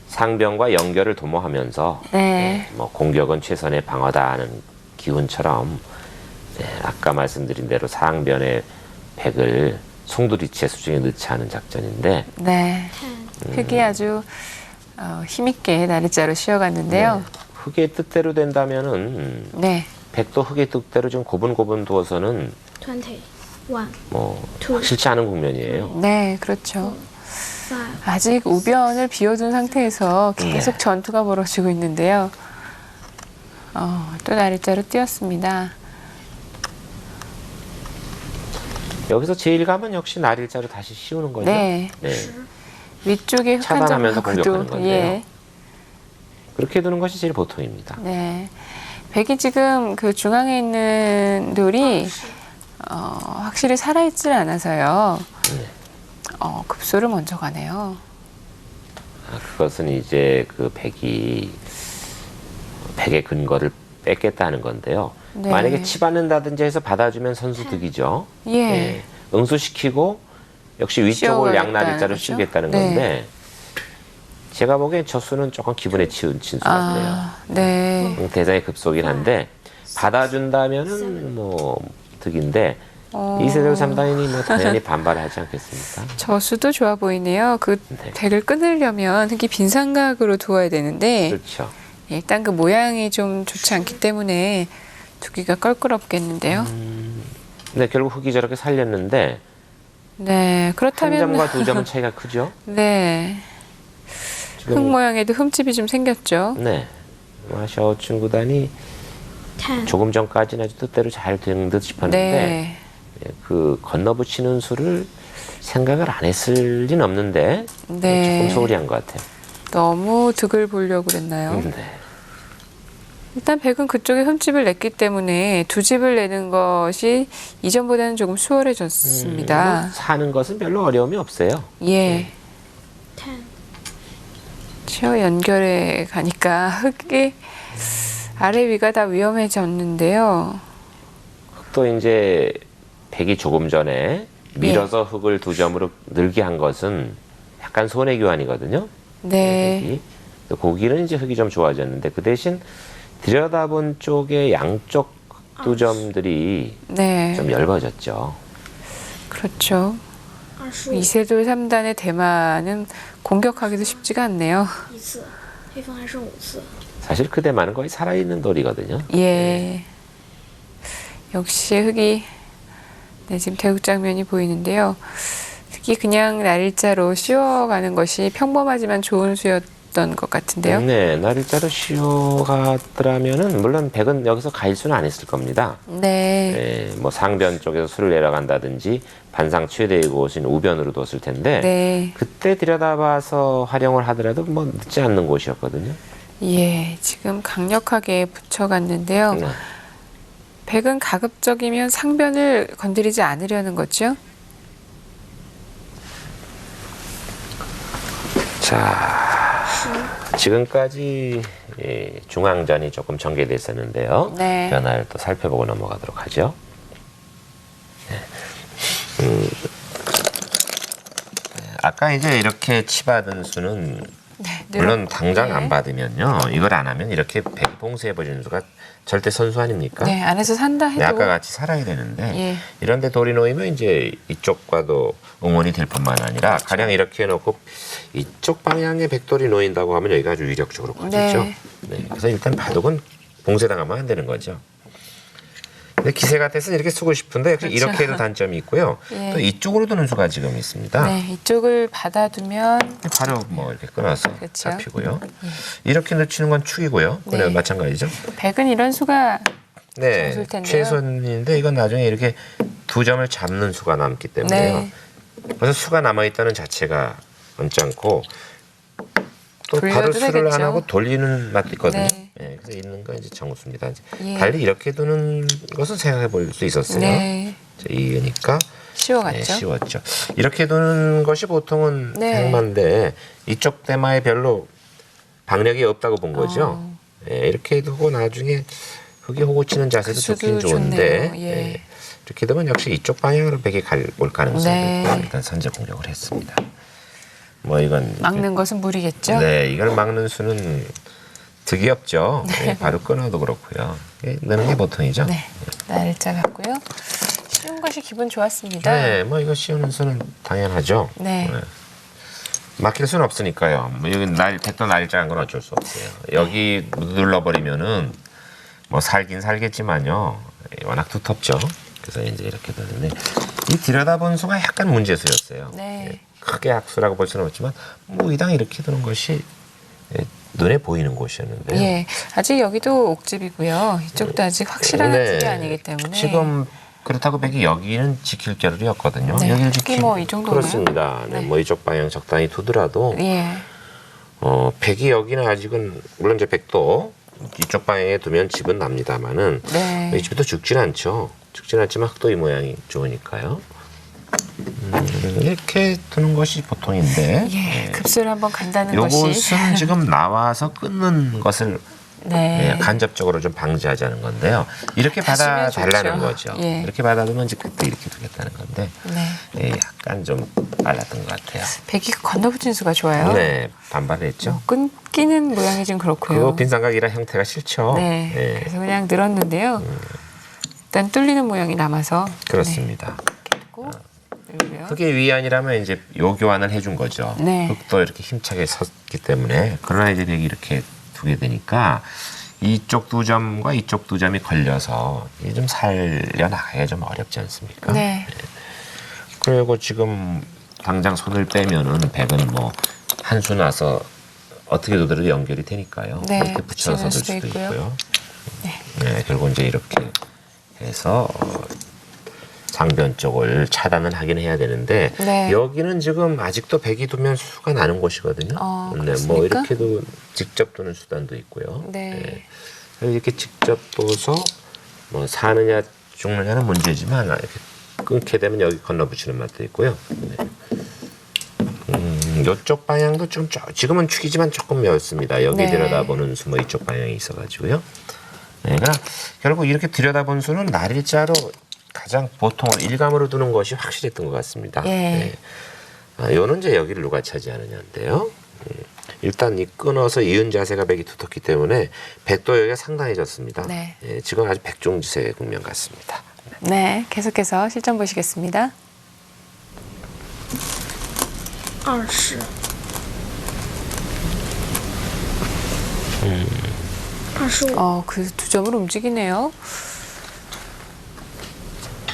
상병과 연결을 도모하면서 네. 뭐 공격은 최선의 방어다 하는 기운처럼 아까 말씀드린 대로 상변의 백을 송두리째 수중에 넣지 않은 작전인데 네. 흙이 아주 힘있게 나리자로 씌워갔는데요. 흙의 뜻대로 된다면은 네. 백도 흙의 뜻대로 좀 고분고분 두어서는 21. 뭐 싫지 않은 국면이에요. 네, 그렇죠. 5. 아직 우변을 비워둔 상태에서 계속 네. 전투가 벌어지고 있는데요. 또 나리자로 뛰었습니다. 여기서 제일 감은 역시 날일자로 다시 씌우는 거죠. 네. 네. 위쪽에 흑 한 차단하면서 점하고도 공격하는 건데요. 예. 그렇게 두는 것이 제일 보통입니다. 네. 백이 지금 그 중앙에 있는 돌이 확실히 살아있질 않아서요. 네. 급소를 먼저 가네요. 그것은 이제 그 백의 근거를 뺏겠다는 건데요. 네. 만약에 치받는다든지 해서 받아주면 선수 득이죠. 예. 응수시키고 역시 위쪽을 씌워가겠다는 양날일자로 거죠? 씌우겠다는 네. 건데 제가 보기엔 저 수는 조금 기분에 치운 수 같네요. 네. 대단히 급소긴 한데 받아준다면은 뭐 득인데 이세돌 3단이 뭐 당연히 반발하지 않겠습니까? 저수도 좋아 보이네요. 그 네. 백을 끊으려면 흑이 빈삼각으로 두어야 되는데 그렇죠. 일단 그 모양이 좀 좋지 않기 때문에 두기가 껄끄럽겠는데요. 근데 결국 흑이 저렇게 살렸는데 네. 한 그렇다면 점과 두 점은 차이가 크죠. 네. 흑 지금 모양에도 흠집이 좀 생겼죠. 네. 마샤오춘 구단이 看 조금 전까지는 아주 뜻대로 잘 된 듯 싶었는데 네. 그 건너붙이는 수를 생각을 안 했을 리는 없는데 네. 조금 소홀히한 것 같아요. 너무 득을 보려고 그랬나요? 네. 일단 백은 그쪽에 흠집을 냈기 때문에 두 집을 내는 것이 이전보다는 조금 수월해졌습니다. 뭐 사는 것은 별로 어려움이 없어요. 예. 看 치어 연결해 가니까 흙이 아래 위가 다 위험해졌는데요. 또 이제 백이 조금 전에 밀어서 흙을 두 점으로 늘게 한 것은 약간 손해 교환이거든요. 네. 백이. 또 고기는 이제 흙이 좀 좋아졌는데 그 대신 들여다본 쪽의 양쪽 두 점들이 네. 좀 얇아졌죠. 그렇죠. 25 이세돌 3단의 대만은 공격하기도 쉽지가 않네요. 一次，黑方还剩5次。 사실 그 대만은 거의 살아있는 돌이거든요. 예. 역시 흙이 네, 지금 대국 장면이 보이는데요. 흙이 그냥 날일자로 씌워가는 것이 평범하지만 좋은 수였던 것 같은데요. 네, 날일자로 쉬어가더라면은 물론 백은 여기서 가일 수는 안 했을 겁니다. 네. 뭐 상변 쪽에서 수를 내려간다든지 반상 최대의 곳인 우변으로 뒀을 텐데 네. 그때 들여다봐서 활용을 하더라도 뭐 늦지 않는 곳이었거든요. 예. 지금 강력하게 붙여갔는데요. 네. 백은 가급적이면 상변을 건드리지 않으려는 거죠. 자, 지금까지 중앙전이 조금 전개됐었는데요. 네. 변화를 또 살펴보고 넘어가도록 하죠. 아까 이제 이렇게 치받은 수는 네. 물론 당장 네. 안 받으면요. 이걸 안 하면 이렇게 백 봉쇄해버리는 수가 절대 선수 아닙니까? 네. 안에서 산다 해도 네, 아까 같이 살아야 되는데 예. 이런데 돌이 놓이면 이제 이쪽과도 응원이 될 뿐만 아니라 그렇죠. 가령 이렇게 해놓고 이쪽 방향에 백돌이 놓인다고 하면 여기가 아주 위력적으로 커지죠. 네. 네, 그래서 일단 바둑은 봉쇄당하면 안 되는 거죠. 근데 기세 같아서는 이렇게 쓰고 싶은데 역시 그렇죠. 이렇게 해도 단점이 있고요. 예. 또 이쪽으로 두는 수가 지금 있습니다. 네. 이쪽을 받아두면 바로 뭐 이렇게 끊어서 그렇죠. 잡히고요. 이렇게 놓치는 건 축이고요. 그건 네. 마찬가지죠. 백은 이런 수가 네, 정수일 텐데요. 최선인데 이건 나중에 이렇게 두 점을 잡는 수가 남기 때문에요. 네. 그래서 수가 남아있다는 자체가 언짢고 또 돌려도 바로 수를 되겠죠. 안 하고 돌리는 맛도 있거든요. 네. 네, 그래서 있는 건 이제 정수입니다. 예. 달리 이렇게 두는 것은 생각해 볼 수 있었어요. 네. 자, 이으니까 쉬워갔죠. 네, 쉬웠죠. 이렇게 두는 것이 보통은 네. 행마인데 이쪽 대마에 별로 방력이 없다고 본 거죠. 예, 이렇게 두고 나중에 흙이 호구 치는 자세도 수도 좋긴 좋은데 좋네요. 예. 예, 이렇게 되면 역시 이쪽 방향으로 백이 올 가능성이 네. 있고 일단 선제 공격을 했습니다. 뭐 이건 막는 것은 무리겠죠. 네, 이걸 막는 수는 득이 없죠. 예, 바로 끊어도 그렇고요. 예, 넣는 게 보통이죠. 네. 날짜 같고요. 쉬운 것이 기분 좋았습니다. 네, 뭐 이거 씌우는 수는 당연하죠. 네. 막힐 수는 없으니까요. 뭐 여기 백도 날짜한 건 어쩔 수 없어요. 여기 눌러버리면은 뭐 살긴 살겠지만요. 워낙 두텁죠. 그래서 이제 이렇게 되는데 이 들여다본 수가 약간 문제수였어요. 네. 예, 크게 악수라고 볼 수는 없지만 뭐 이당 이렇게 두는 것이 눈에 보이는 곳이었는데요. 예. 아직 여기도 옥집이고요. 이쪽도 아직 확실한 네. 옥집이 아니기 때문에. 지금 그렇다고 백이 여기는 지킬 겨를이었거든요. 네, 여기를 특히 뭐 이 정도면 그렇습니다. 네, 뭐 이쪽 방향 적당히 두더라도 예. 백이 여기는 아직은 물론 이제 백도 이쪽 방향에 두면 집은 납니다만은 네. 이 집도 죽진 않죠. 죽진 않지만 흑도 이 모양이 좋으니까요. 이렇게 두는 것이 보통인데 예, 급수를 한번 간다는 것이 요것은 지금 나와서 끊는 것을 네. 간접적으로 좀 방지하자는 건데요. 이렇게 다시면 받아달라는 좋죠. 거죠. 예. 이렇게 받아두면 이제 그때 이렇게 두겠다는 건데 네. 예, 약간 좀 빨랐던 것 같아요. 백이 건너붙인 수가 좋아요. 네, 반발했죠. 끊기는 모양이 좀 그렇고요. 그거 빈삼각이라 형태가 싫죠. 네. 예, 그래서 그냥 늘었는데요. 일단 뚫리는 모양이 남아서 그렇습니다. 네. 했고, 그리고요. 흑의 위안이라면 이제 요 교환을 해준 거죠. 네. 흑도 이렇게 힘차게 섰기 때문에 그러나 이제 백이 이렇게 두게 되니까 이쪽 두 점과 이쪽 두 점이 걸려서 이게 좀 살려 나가야 좀 어렵지 않습니까? 네. 그리고 지금 당장 손을 빼면은 백은 뭐 한 수 나서 어떻게 두더라도 연결이 되니까요. 네, 이렇게 붙여서 붙이는 둘 수도 수도 있고요. 있고요. 네. 네, 결국 이제 이렇게 해서 상변 쪽을 차단을 하긴 해야 되는데 네. 여기는 지금 아직도 백이 두면 수가 나는 곳이거든요. 네, 뭐 그렇습니까? 이렇게도 직접 두는 수단도 있고요. 네. 이렇게 직접 둬서 뭐 사느냐 죽느냐는 문제지만 이렇게 끊게 되면 여기 건너붙이는 맛도 있고요. 네. 이쪽 방향도 좀 지금은 축이지만 조금 멸습니다. 여기 네. 들여다보는 수 뭐 이쪽 방향이 있어가지고요. 그러니까 결국 이렇게 들여다본 수는 날일자로 가장 보통 일감으로 두는 것이 확실했던 것 같습니다. 예. 요는 이제 여기를 누가 차지하느냐인데요. 일단 이 끊어서 이은 자세가 백이 두텁기 때문에 백도 여기가 상당히 졌습니다. 네. 예, 지금 아주 백중지세의 국면 같습니다. 네, 계속해서 실전 보시겠습니다. 20。25。 그 두 점을 움직이네요.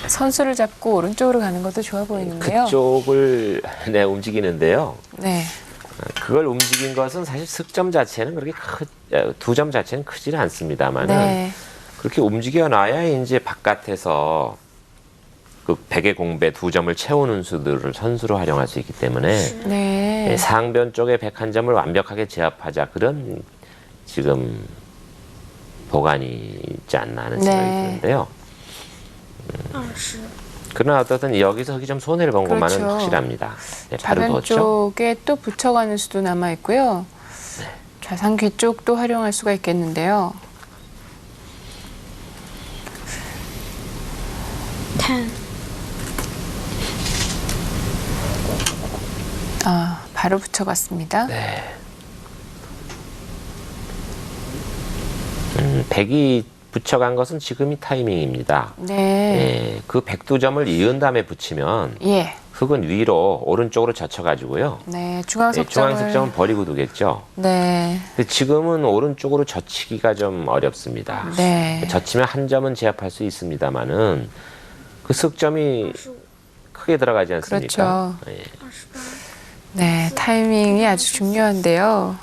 선수를 잡고 오른쪽으로 가는 것도 좋아 보이는데요. 그쪽을 움직이는데요. 네. 그걸 움직인 것은 사실 득점 자체는 그렇게 두 점 자체는 크지는 않습니다만은 네. 그렇게 움직여 놔야 이제 바깥에서 그 백의 공배 두 점을 채우는 수들을 선수로 활용할 수 있기 때문에 네. 상변 쪽에 백 한 점을 완벽하게 제압하자 그런 지금 보관이 있지 않나 하는 생각이 네. 드는데요. 20。 그러나 어떻든 여기서 흑이 좀 손해를 본 것만은 그렇죠. 확실합니다. 네, 바로 좌변 뒀죠. 쪽에 또 붙여가는 수도 남아 있고요. 좌상 귀 쪽도 활용할 수가 있겠는데요. 10。 바로 붙여갔습니다. 네. 백이 붙여간 것은 지금이 타이밍입니다. 네. 예, 그 백두점을 이은 다음에 붙이면 예. 흑은 위로 오른쪽으로 젖혀가지고요. 네. 예, 중앙석점을. 중앙석점은 버리고 두겠죠. 네. 근데 지금은 오른쪽으로 젖히기가 좀 어렵습니다. 네. 젖히면 한 점은 제압할 수 있습니다만은 그 석점이 25。 크게 들어가지 않습니까? 그렇죠. 예. 28。 네. 타이밍이 아주 중요한데요.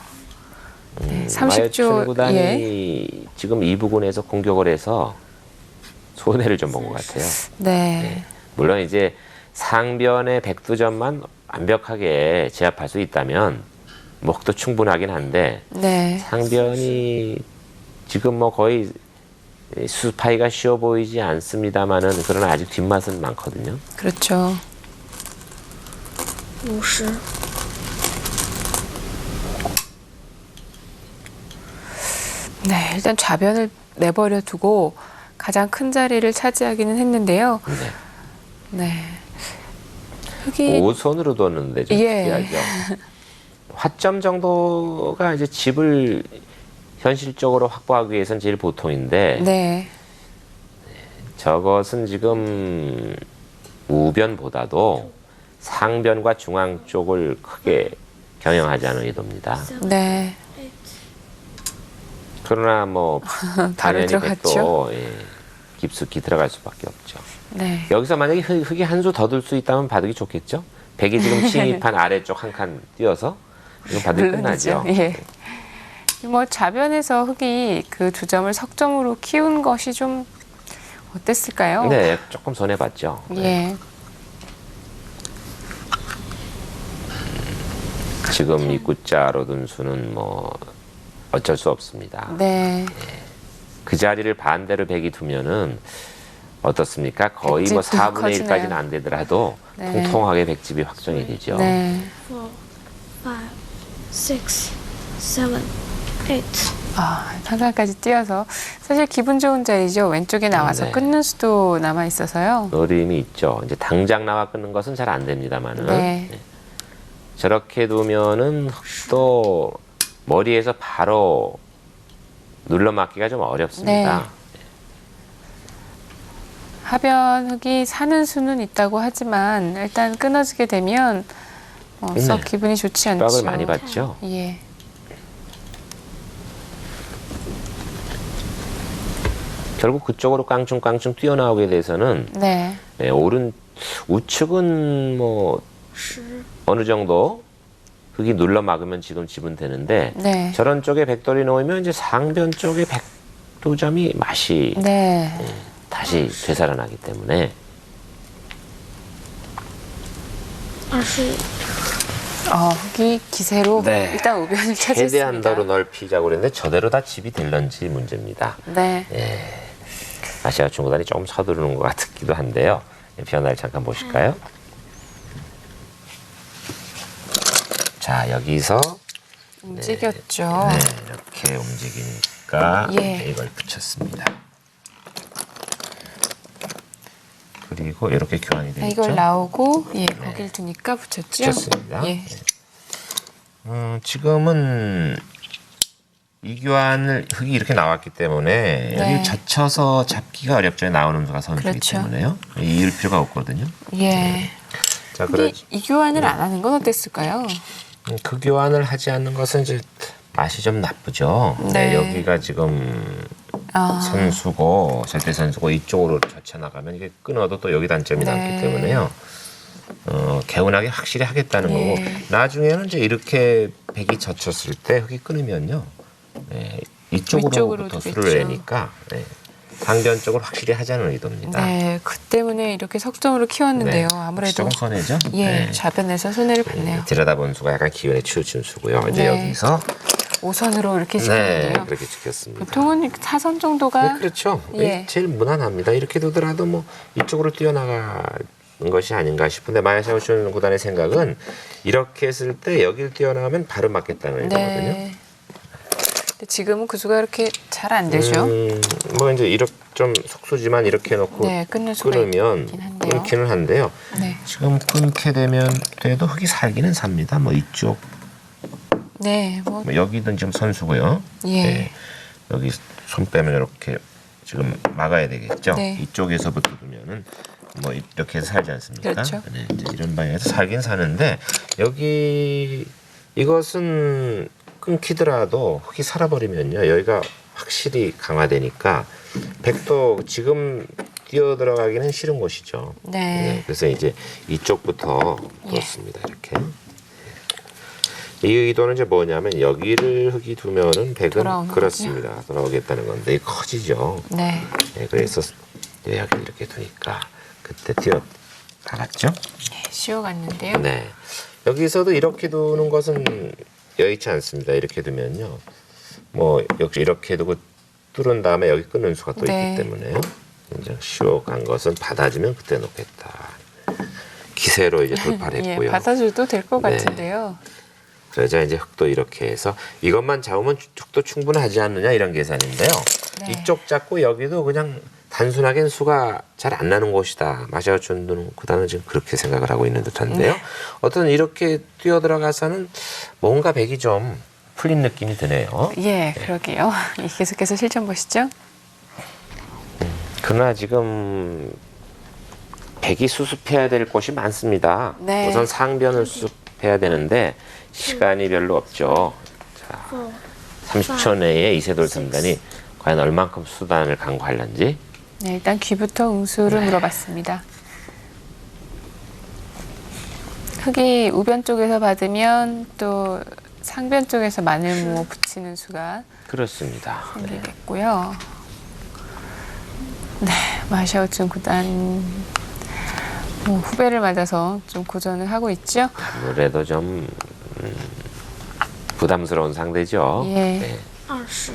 네. 30조. 구단이 예. 지금 이 부분에서 공격을 해서 손해를 좀 본 것 같아요. 네. 물론 이제 상변의 백두점만 완벽하게 제압할 수 있다면 목도 충분하긴 한데 네. 상변이 지금 뭐 거의 수파이가 쉬워 보이지 않습니다만은 그러나 아직 뒷맛은 많거든요. 그렇죠. 50。 네. 일단 좌변을 내버려 두고 가장 큰 자리를 차지하기는 했는데요. 네. 흑이 오손으로 뒀는데 좀 예. 특이하죠. 화점 정도가 이제 집을 현실적으로 확보하기 위해서는 제일 보통인데 네. 저것은 지금 우변보다도 상변과 중앙 쪽을 크게 경영하자는 의도입니다. 네. 그러나 뭐 바로 당연히 들어갔죠. 백도 깊숙이 들어갈 수밖에 없죠. 네. 여기서 만약에 흑이 한 수 더 들 수 있다면 바둑이 좋겠죠. 백이 지금 침입한 아래쪽 한 칸 띄어서 이건 바둑이 물론이죠. 끝나죠. 예. 뭐 좌변에서 흑이 그 두 점을 석점으로 키운 것이 좀 어땠을까요? 네, 조금 손해봤죠. 예. 지금 입구자로 둔 수는 뭐 어쩔 수 없습니다. 네. 그 자리를 반대로 백이 두면은 어떻습니까? 거의 뭐 백집도 4분의 커지네요. 1까지는 안 되더라도 네. 통통하게 백집이 확정이 되죠. 네. 4, 5, 6, 7, 8. 아, 상단까지 뛰어서 사실 기분 좋은 자리죠. 왼쪽에 나와서 네. 끊는 수도 남아 있어서요. 어림이 있죠. 이제 당장 나와 끊는 것은 잘 안 됩니다만은 네. 저렇게 두면은 또 머리에서 바로 눌러맞기가 좀 어렵습니다. 네. 하변 흙이 사는 수는 있다고 하지만 일단 끊어지게 되면 썩 네. 기분이 좋지 않죠. 빡을 많이 받죠. 예. 결국 그쪽으로 깡충깡충 뛰어나오게 돼서는 네. 오른 우측은 뭐 10, 어느 정도 흙이 눌러 막으면 지금 집은 되는데 네. 저런 쪽에 백돌이 놓이면 이제 상변 쪽에 백도점이 맛이 네. 다시 되살아나기 때문에 25. 흙이 기세로 네. 일단 우변을 최대한 차지했습니다. 더로 넓히자고 그랬는데 저대로 다 집이 될런지 문제입니다. 네. 아시아 중구단이 조금 서두르는 것 같기도 한데요. 변화를 잠깐 보실까요? 자, 여기서 움직였죠. 네, 이렇게 움직이니까 예. 이걸 붙였습니다. 그리고 이렇게 교환이 되어 있죠. 이걸 나오고 거길 두니까 붙였죠. 붙였습니다. 예. 지금은 이 교환을 흙이 이렇게 나왔기 때문에 네. 여기 젖혀서 잡기가 어렵죠. 나오는 수가 선수이기 그렇죠. 때문에요. 이을 필요가 없거든요. 예. 자, 근데 그래 이 교환을 안 하는 건 어땠을까요? 그 교환을 하지 않는 것은 이제 맛이 좀 나쁘죠. 네. 여기가 지금 아, 선수고 절대 선수고 이쪽으로 젖혀 나가면 이게 끊어도 또 여기 단점이 네. 남기 때문에요. 개운하게 확실히 하겠다는 예. 거고 나중에는 이제 이렇게 백이 젖혔을 때 흙이 끊으면요. 이쪽으로부터 두겠죠. 수를 내니까 상변 쪽을 확실히 하자는 의도입니다. 네, 그 때문에 이렇게 석점으로 키웠는데요. 아무래도 조금 손해죠. 예, 좌변에서 손해를 봤네요. 들여다본 수가 약간 기운에 치우친 수고요. 이제 네. 여기서 5선으로 이렇게 네 지켰는데요. 그렇게 지켰습니다. 보통은 4선 정도가 네, 그렇죠. 예. 제일 무난합니다. 이렇게 두더라도 뭐 이쪽으로 뛰어나가는 것이 아닌가 싶은데 마야샤오슌 구단의 생각은 이렇게 했을 때 여길 뛰어나가면 바로 맞겠다는 의도거든요. 네. 근데 지금은 그 수가 이렇게 잘 안 되죠. 뭐 이제 이렇게 좀 속수지만 이렇게 해놓고 네, 끊는 수가 끊으면 있긴 한데요. 끊기는 한데요. 네. 지금 끊게 되면 돼도 흙이 살기는 삽니다. 뭐 이쪽 네, 뭐 뭐 여기든 지금 선수고요. 예. 네. 여기 손 빼면 이렇게 지금 막아야 되겠죠. 네. 이쪽에서부터 두면은 뭐 이렇게 해서 살지 않습니까? 그렇죠. 네, 이제 이런 방향에서 살긴 사는데 여기 이것은 끊기더라도 흙이 살아버리면요 여기가 확실히 강화되니까 백도 지금 뛰어 들어가기는 싫은 곳이죠. 네. 그래서 이제 이쪽부터 예. 놓습니다. 이렇게. 이 의도는 이제 뭐냐면 여기를 흙이 두면은 백은 돌아오는 그렇습니다. 돌아오겠다는 건데 이 커지죠. 네. 그래서 여기 이렇게 두니까 그때 뛰어 나갔죠. 쉬어갔는데요. 네. 여기서도 이렇게 두는 것은 여의치 않습니다. 이렇게 두면요. 뭐 역시 이렇게 두고 뚫은 다음에 여기 끊는 수가 또 네. 있기 때문에요. 이제 쉬어간 것은 받아주면 그때 놓겠다. 기세로 이제 돌파를 예, 했고요. 받아줘도 될 것 네. 같은데요. 그러자 이제 흙도 이렇게 해서 이것만 잡으면 흙도 충분하지 않느냐 이런 계산인데요. 네. 이쪽 잡고 여기도 그냥 단순하게 수가 잘 안 나는 곳이다. 마샤오슌 구단은 지금 그렇게 생각을 하고 있는 듯한데요. 네. 어떤 이렇게 뛰어 들어가서는 뭔가 백이 좀 풀린 느낌이 드네요. 예, 그러게요. 계속해서 실전 보시죠. 그러나 지금 백이 수습해야 될 곳이 많습니다. 네. 우선 상변을 수습해야 되는데 시간이 별로 없죠. 자, 30초 내에 이세돌 3단이 과연 얼만큼 수단을 강구할런지. 네, 일단 귀부터 응수를 물어봤습니다. 흙이 우변 쪽에서 받으면 또 상변 쪽에서 마늘무어 붙이는 수가 그렇습니다. 생기겠고요. 네, 마샤오춘 구단 후배를 맞아서 좀 고전을 하고 있죠. 아무래도 좀 부담스러운 상대죠. 예. 네. 20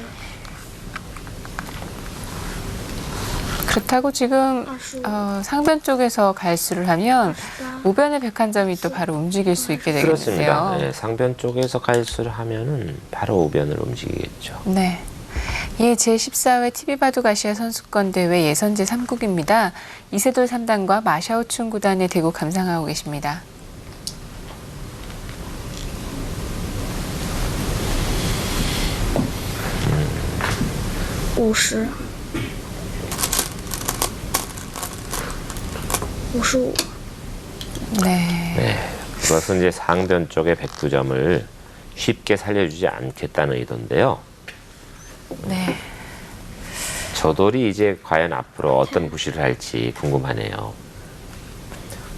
그렇다고 지금 25 상변 쪽에서 갈수를 하면 28 우변의 백한점이 또 바로 움직일 수 있게 그렇습니다. 되겠네요. 네, 상변 쪽에서 갈수를 하면은 바로 우변을 움직이겠죠. 네. 예, 제14회 TV바둑 아시아 선수권 대회 예선 제3국입니다. 이세돌 3단과 마샤오춘 구단의 대구 감상하고 계십니다. 50 55 네. 그것은 이제 상변 쪽의 백두점을 쉽게 살려주지 않겠다는 의도인데요. 네. 저돌이 이제 과연 앞으로 어떤 구실을 할지 궁금하네요.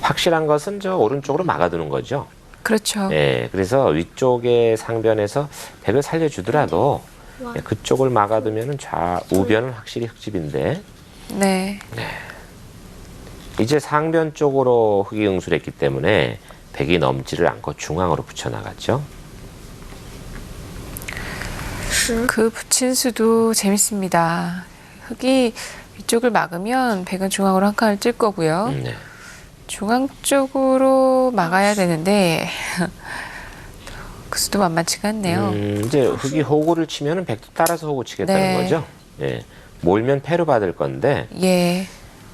확실한 것은 저 오른쪽으로 막아두는 거죠. 그렇죠. 예, 그래서 위쪽의 상변에서 백을 살려주더라도 예, 그쪽을 막아두면 우변은 확실히 흑집인데 네. 이제 상변 쪽으로 흑이 응수했기 때문에 백이 넘지를 않고 중앙으로 붙여나갔죠. 10 그 붙인 수도 재밌습니다. 흑이 위쪽을 막으면 백은 중앙으로 한 칸을 찔 거고요. 네. 중앙 쪽으로 막아야 되는데 그 수도 만만치가 않네요. 이제 흑이 호구를 치면은 백도 따라서 호구 치겠다는 네. 거죠. 예. 몰면 패로 받을 건데 예.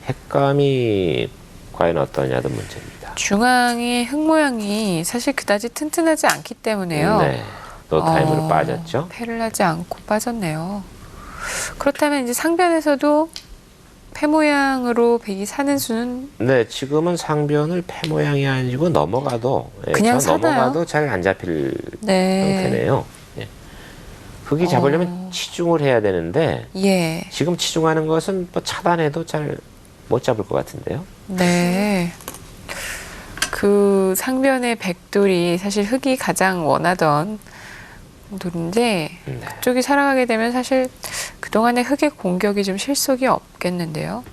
획감이 과연 어떠냐도 문제입니다. 중앙의 흙 모양이 사실 그다지 튼튼하지 않기 때문에요. 네. 노타임으로 빠졌죠. 패를 하지 않고 빠졌네요. 그렇다면 이제 상변에서도 패 모양으로 백이 사는 수는 네, 지금은 상변을 패 모양이 아니고 넘어가도 예, 그냥 저 사나요? 넘어가도 잘 안 잡힐 네. 형태네요. 예. 흑이 잡으려면 치중을 해야 되는데 예. 지금 치중하는 것은 뭐 차단해도 잘 못 잡을 것 같은데요. 네. 그 상변의 백돌이 사실 흑이 가장 원하던 돌인데 네. 그쪽이 살아가게 되면 사실 그동안의 흑의 공격이 좀 실속이 없겠는데요.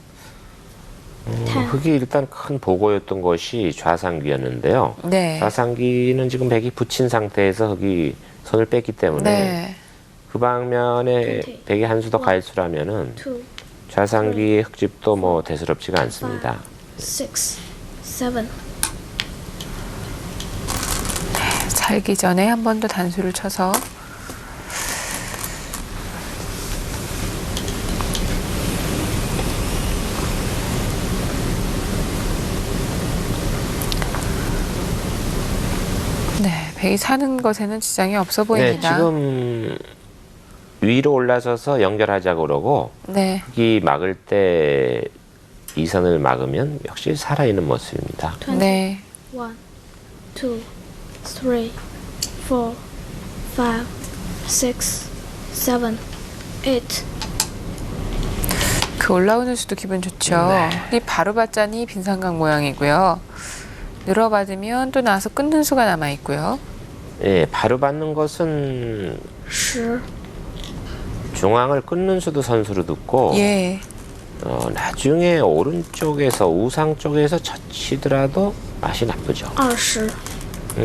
흑이 일단 큰 보고였던 것이 좌상귀였는데요. 네. 좌상귀는 지금 백이 붙인 상태에서 흑이 손을 뺐기 때문에 네. 그 방면에 오케이. 백이 한 수 더 갈수라면은 2 좌상귀의 흑집도 뭐 대수롭지가 않습니다. 6 7 살기 전에 한 번 더 단수를 쳐서 네, 백이 사는 것에는 지장이 없어 네, 보입니다. 지금 위로 올라서서 연결하자고 그러고 네, 흑이 막을 때 이 선을 막으면 역시 살아있는 모습입니다. 20 네, 1 2 3 4 5 6 7 8 그 올라오는 수도 기분 좋죠. 네. 이 바로 받자니 빈삼각 모양이고요. 늘어받으면 또 나와서 끊는 수가 남아 있고요. 예, 바로 받는 것은 10 중앙을 끊는 수도 선수로 듣고 예, 나중에 오른쪽에서 우상 쪽에서 젖히더라도 맛이 나쁘죠. 20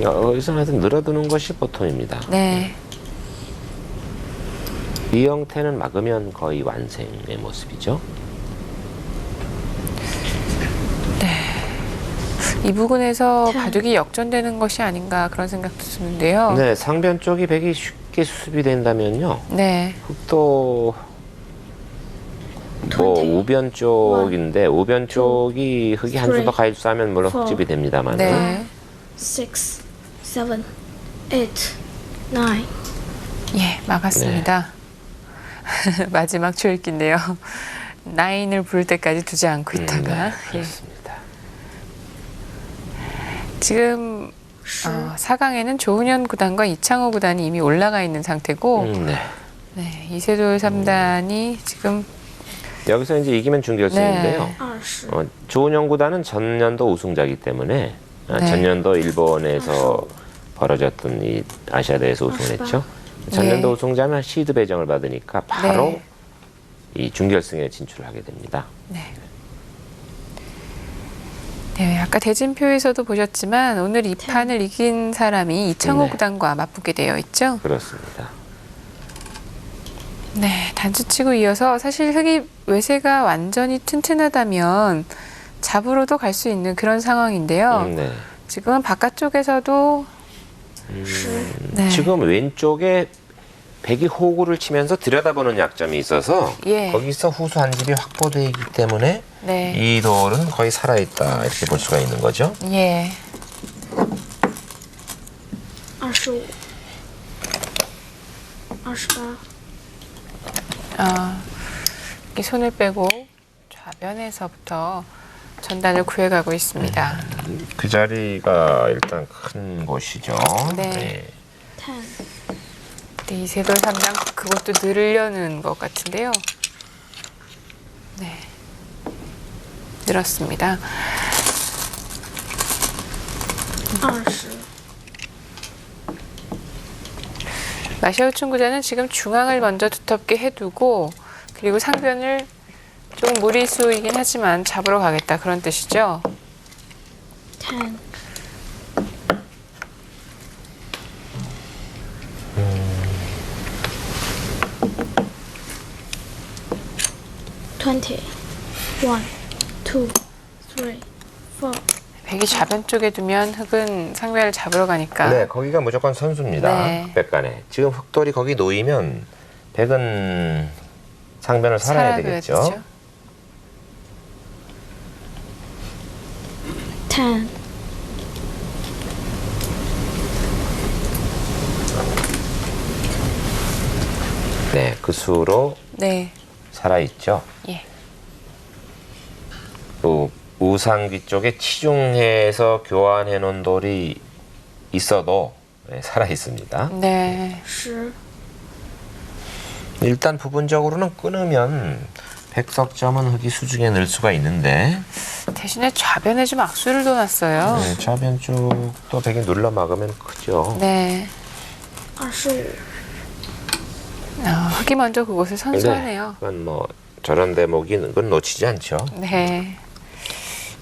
여기서 하여튼 늘어두는 것이 보통입니다. 네. 이 형태는 막으면 거의 완성의 모습이죠. 이 부분에서 자. 바둑이 역전되는 것이 아닌가 그런 생각도 드는데요. 네, 상변 쪽이 백이 쉽게 수습이 된다면요. 네, 흑도 뭐 20. 우변 쪽인데 우변 쪽이 흑이 한 수 더 가입수하면 물론 four. 흑집이 됩니다만 네. 6 7 8 9 예, 막았습니다. 마지막 초읽기인데요. 나인을 부를 때까지 두지 않고 있다가 예. 그렇습니다. 지금 4강에는 조은현 구단과 이창호 구단이 이미 올라가 있는 상태고 네. 네, 이세돌 3단이 지금 여기서 이제 이기면 준결승인데요. 20 조은영 구단은 전년도 우승자이기 때문에 네. 전년도 일본에서 벌어졌던 이 아시아 대회에서 우승을 했죠. 전년도 예. 우승자면 시드 배정을 받으니까 바로 네. 이 준결승에 진출을 하게 됩니다. 네. 네, 아까 대진표에서도 보셨지만 오늘 이 판을 이긴 사람이 이창호 네. 구단과 맞붙게 되어 있죠. 그렇습니다. 네, 단추치고 이어서 사실 흙이 외세가 완전히 튼튼하다면 잡으로도 갈 수 있는 그런 상황인데요. 네. 지금은 바깥쪽에서도 네. 지금 왼쪽에 백이 호구를 치면서 들여다보는 약점이 있어서 예. 거기서 후수 한 집이 확보되어 있기 때문에 네. 이 돌은 거의 살아있다 이렇게 볼 수가 있는 거죠. 예. 25、28、 이렇게 손을 빼고 좌변에서부터 전단을 구해가고 있습니다. 그 자리가 일단 큰 곳이죠. 네. 10、 네, 이세돌 3장 그것도 늘려는 것 같은데요. 네. 늘었습니다. 20、 마샤오 춘구자는 지금 중앙을 먼저 두텁게 해두고 그리고 상변을 좀 무리수이긴 하지만 잡으러 가겠다 그런 뜻이죠. 10、 20、 1、 2、 3、 4、 백이 좌변 쪽에 두면 흙은 상변을 잡으러 가니까 네, 거기가 무조건 선수입니다. 네. 흑백간에. 지금 흑돌이 거기 놓이면 백은 상변을 살아야 되겠죠. 10、 네, 그 수로 네. 살아있죠. 예. 또 우상귀 쪽에 치중해서 교환해 놓은 돌이 있어도 네, 살아있습니다. 네. 10、 일단 부분적으로는 끊으면 백석점은 흙이 수중에 넣을 수가 있는데 대신에 좌변에 좀 악수를 둬놨어요. 네, 좌변 쪽도 백이 눌러 막으면 크죠. 네. 25、 흙이 먼저 그곳을 선수하네요. 그건 뭐 저런 대목이 그건 놓치지 않죠. 네.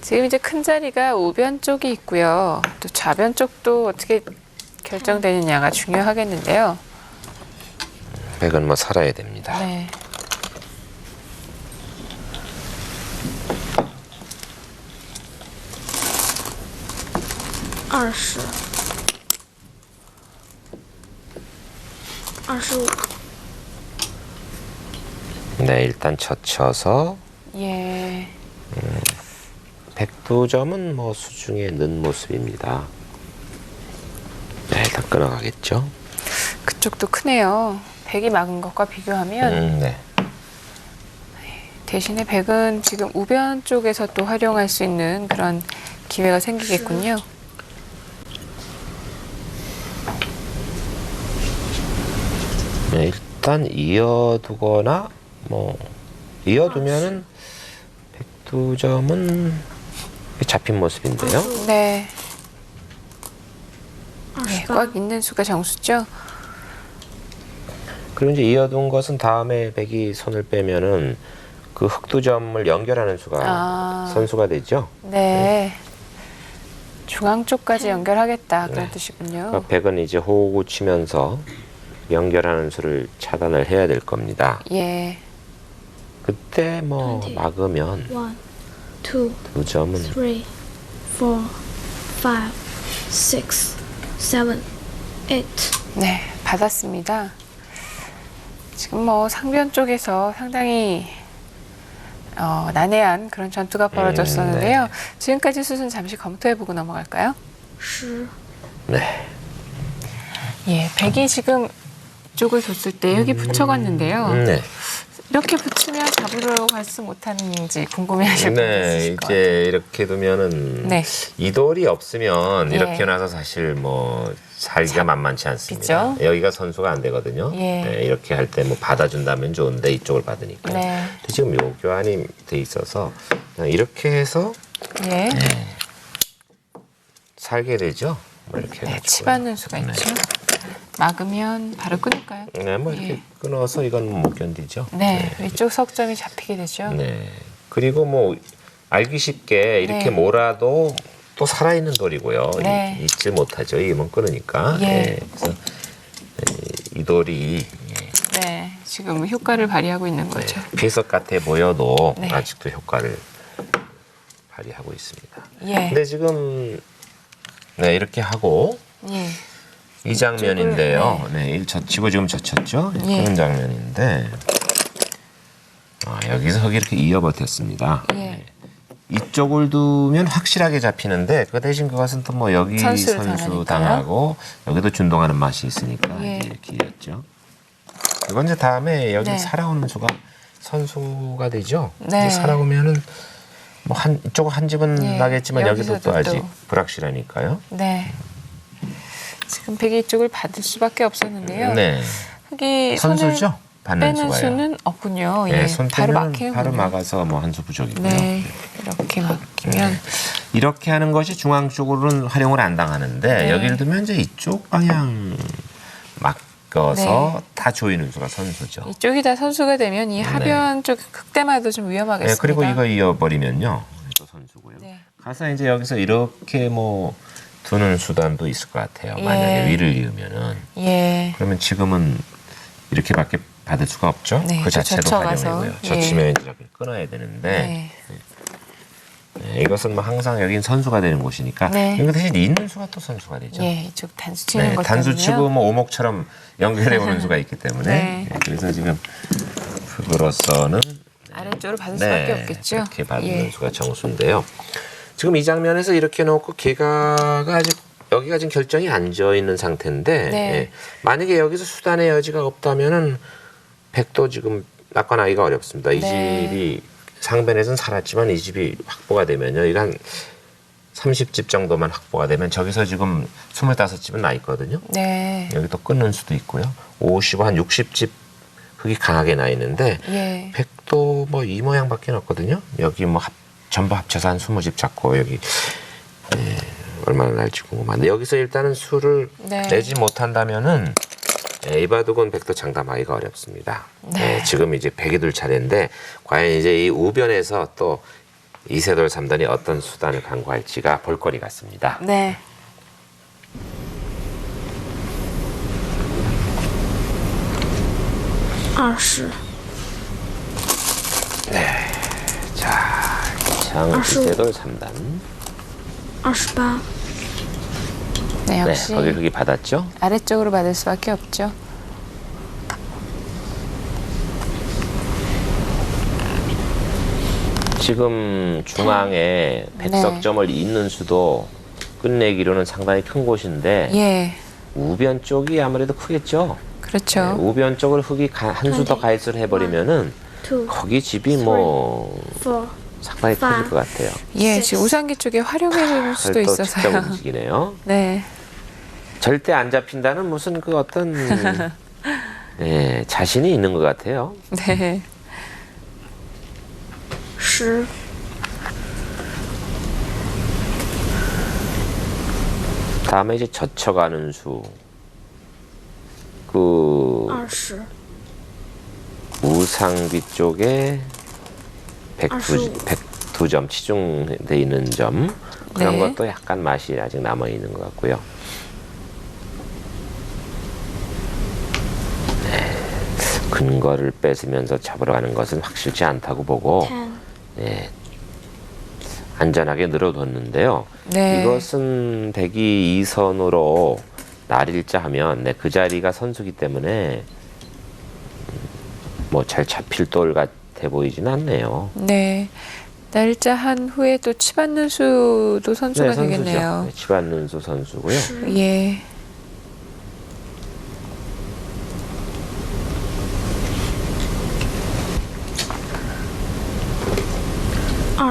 지금 이제 큰 자리가 우변 쪽이 있고요. 또 좌변 쪽도 어떻게 결정되느냐가 중요하겠는데요. 백은 뭐 살아야 됩니다. 네.20、 25、 네, 일단 젖혀서 예. 백두점은 뭐 수중에 넣은 모습입니다. 네, 일단 끊어가겠죠. 그쪽도 크네요. 백이 막은 것과 비교하면 네. 대신에 백은 지금 우변 쪽에서 또 활용할 수 있는 그런 기회가 생기겠군요. 네, 일단 이어두거나 뭐 이어두면은 백두점은 잡힌 모습인데요. 네. 네, 28、 꽉 있는 수가 정수죠. 그리고 이제 이어둔 것은 다음에 백이 손을 빼면은 그 흑두점을 연결하는 수가 선수가 되죠. 네. 중앙 쪽까지 연결하겠다 그런 네. 뜻이군요. 그러니까 백은 이제 호구 치면서 연결하는 수를 차단을 해야 될 겁니다. 예. 그때 뭐 네. 막으면 1、 2、 두 점은 3、 4、 5、 6、 7、 8。 네, 받았습니다. 지금 뭐 상변 쪽에서 상당히 난해한 그런 전투가 벌어졌었는데요. 네. 지금까지 수순 잠시 검토해보고 넘어갈까요? 10、 네. 예, 백이 지금 이쪽을 뒀을 때 여기 붙여갔는데요. 네. 이렇게 붙이면 잡으러 갈 수 못하는지 궁금해하실 분 네, 있으실 것 같아요. 이제 이렇게 두면은 네. 이 돌이 없으면 예. 이렇게 나서 사실 뭐 살기가 만만치 않습니다. 그죠? 여기가 선수가 안 되거든요. 예. 네, 이렇게 할 때 뭐 받아준다면 좋은데 이쪽을 받으니까. 네. 근데 지금 요 교환이 돼 있어서 그냥 이렇게 해서 예. 살게 되죠. 뭐 이렇게 네, 해가지고요. 치받는 수가 네. 있죠. 막으면 바로 끊을까요? 네, 뭐 이렇게 예. 끊어서 이건 못 견디죠. 네, 위쪽 석점이 잡히게 되죠. 네. 그리고 뭐 알기 쉽게 이렇게 네. 몰아도 또 살아있는 돌이고요. 네. 잊지 못하죠. 이면 끊으니까. 예. 그래서 이 돌이 네, 지금 효과를 발휘하고 있는 거죠. 비석 같아 보여도 네. 아직도 효과를 발휘하고 있습니다. 예. 근데 지금 네, 이렇게 하고 예. 이 장면인데요. 네, 일 젖히고 지금 젖혔죠. 예. 그런 장면인데 여기서 흙이 이렇게 이어버텼습니다. 예. 네. 이쪽을 두면 확실하게 잡히는데 그 대신 그것은 또 뭐 여기 선수를 선수 당하니까요. 당하고 여기도 준동하는 맛이 있으니까 예. 이제 이렇게 이었죠. 이건 이제 다음에 여기 네. 살아오는 수가 선수가 되죠. 네. 이제 살아오면은 뭐 이쪽 한 집은 예. 나겠지만 여기도 또 여기서도 아직 또. 불확실하니까요. 네. 지금 백이 이쪽을 받을 수밖에 없었는데요. 네. 흙이 선수죠. 받는 빼는 수가요. 수는 없군요. 네, 예. 손 바로 빼면 막히는 바로 막아서 뭐 한 수 부족이고요. 네. 이렇게 막히면 이렇게 하는 것이 중앙 쪽으로는 활용을 안 당하는데 네. 여기를 두면 이제 이쪽 방향 막어서 네. 다 조이는 수가 선수죠. 이쪽이 다 선수가 되면 이 하변 쪽 흑대마도 좀 네, 위험하겠습니다. 그리고 이거 이어버리면요. 또 선수고요. 네. 가서 이제 여기서 이렇게 뭐 두는 수단도 있을 것 같아요. 예. 만약에 위를 이으면은 예. 그러면 지금은 이렇게밖에 받을 수가 없죠. 네, 그 자체로 젖혀가서. 활용이고요. 예. 젖히면 이제 이렇게 끊어야 되는데 네. 네, 이것은 뭐 항상 여긴 선수가 되는 곳이니까 네. 이거 대신 있는 수가 또 선수가 되죠. 예, 이쪽 단수 치는 네, 것 단수 때문에요. 치고 뭐 오목처럼 연결해 오는 수가 있기 때문에 네. 네, 그래서 지금 흙으로서는 아래쪽으로 받을 수밖에 없겠죠. 이렇게 받는 예. 수가 정수인데요. 지금 이 장면에서 이렇게 놓고 개가가 아직 여기가 지금 결정이 안 져 있는 상태인데 네. 예, 만약에 여기서 수단의 여지가 없다면은 백도 지금 낚아나기가 어렵습니다. 이 네. 집이 상변에서는 살았지만 이 집이 확보가 되면요. 이거 한 30집 정도만 확보가 되면 저기서 지금 25집은 나 있거든요. 네. 여기 또 끊는 수도 있고요. 50, 한 60집 흙이 강하게 나 있는데 예. 백도 뭐 이 모양밖에 없거든요. 여기 뭐 전부 합쳐서 한 20집 잡고 여기 얼마나 날지 궁금한데 여기서 일단은 수를 네. 내지 못한다면은 이 바둑은 백도 장담하기가 어렵습니다. 네. 지금 이제 백이 둘 차례인데 과연 이제 이 우변에서 또 이세돌 3단이 어떤 수단을 강구할지가 볼거리 같습니다. 네.20, 자, 장 이세돌 3단. 28, 네, 네, 역시 거기 흙이 받았죠. 아래쪽으로 받을 수밖에 없죠. 지금 중앙에 백석점을 잇는 수도 끝내기로는 상당히 큰 곳인데 예. 우변 쪽이 아무래도 크겠죠. 그렇죠. 네, 우변 쪽을 흙이 한 수 더 가입을 해버리면은 2, 거기 집이 뭐 4, 상당히 커질 것 같아요. 예, 지금 우상기 쪽에 활용해 줄 수도 또 직접 있어서요. 움직이네요. 네. 절대 안 잡힌다는 무슨 그 어떤 네, 자신이 있는 것 같아요. 네. 10, 다음에 이제 젖혀가는 수. 그 20, 우상비 쪽에 아수. 102점 치중돼 있는 점 그런 네. 것도 약간 맛이 아직 남아 있는 것 같고요. 네, 근거를 뺏으면서 잡으러 가는 것은 확실치 않다고 보고 10, 네, 안전하게 늘어뒀는데요. 네. 이것은 백이 2선으로 날일자 하면 네, 그 자리가 선수기 때문에 뭐 잘 잡힐 돌 같아 보이지는 않네요. 네. 날짜 한 후에 또 치받는 수도 선수가 선수죠. 되겠네요. 네, 치받는수 선수고요. 10, 예.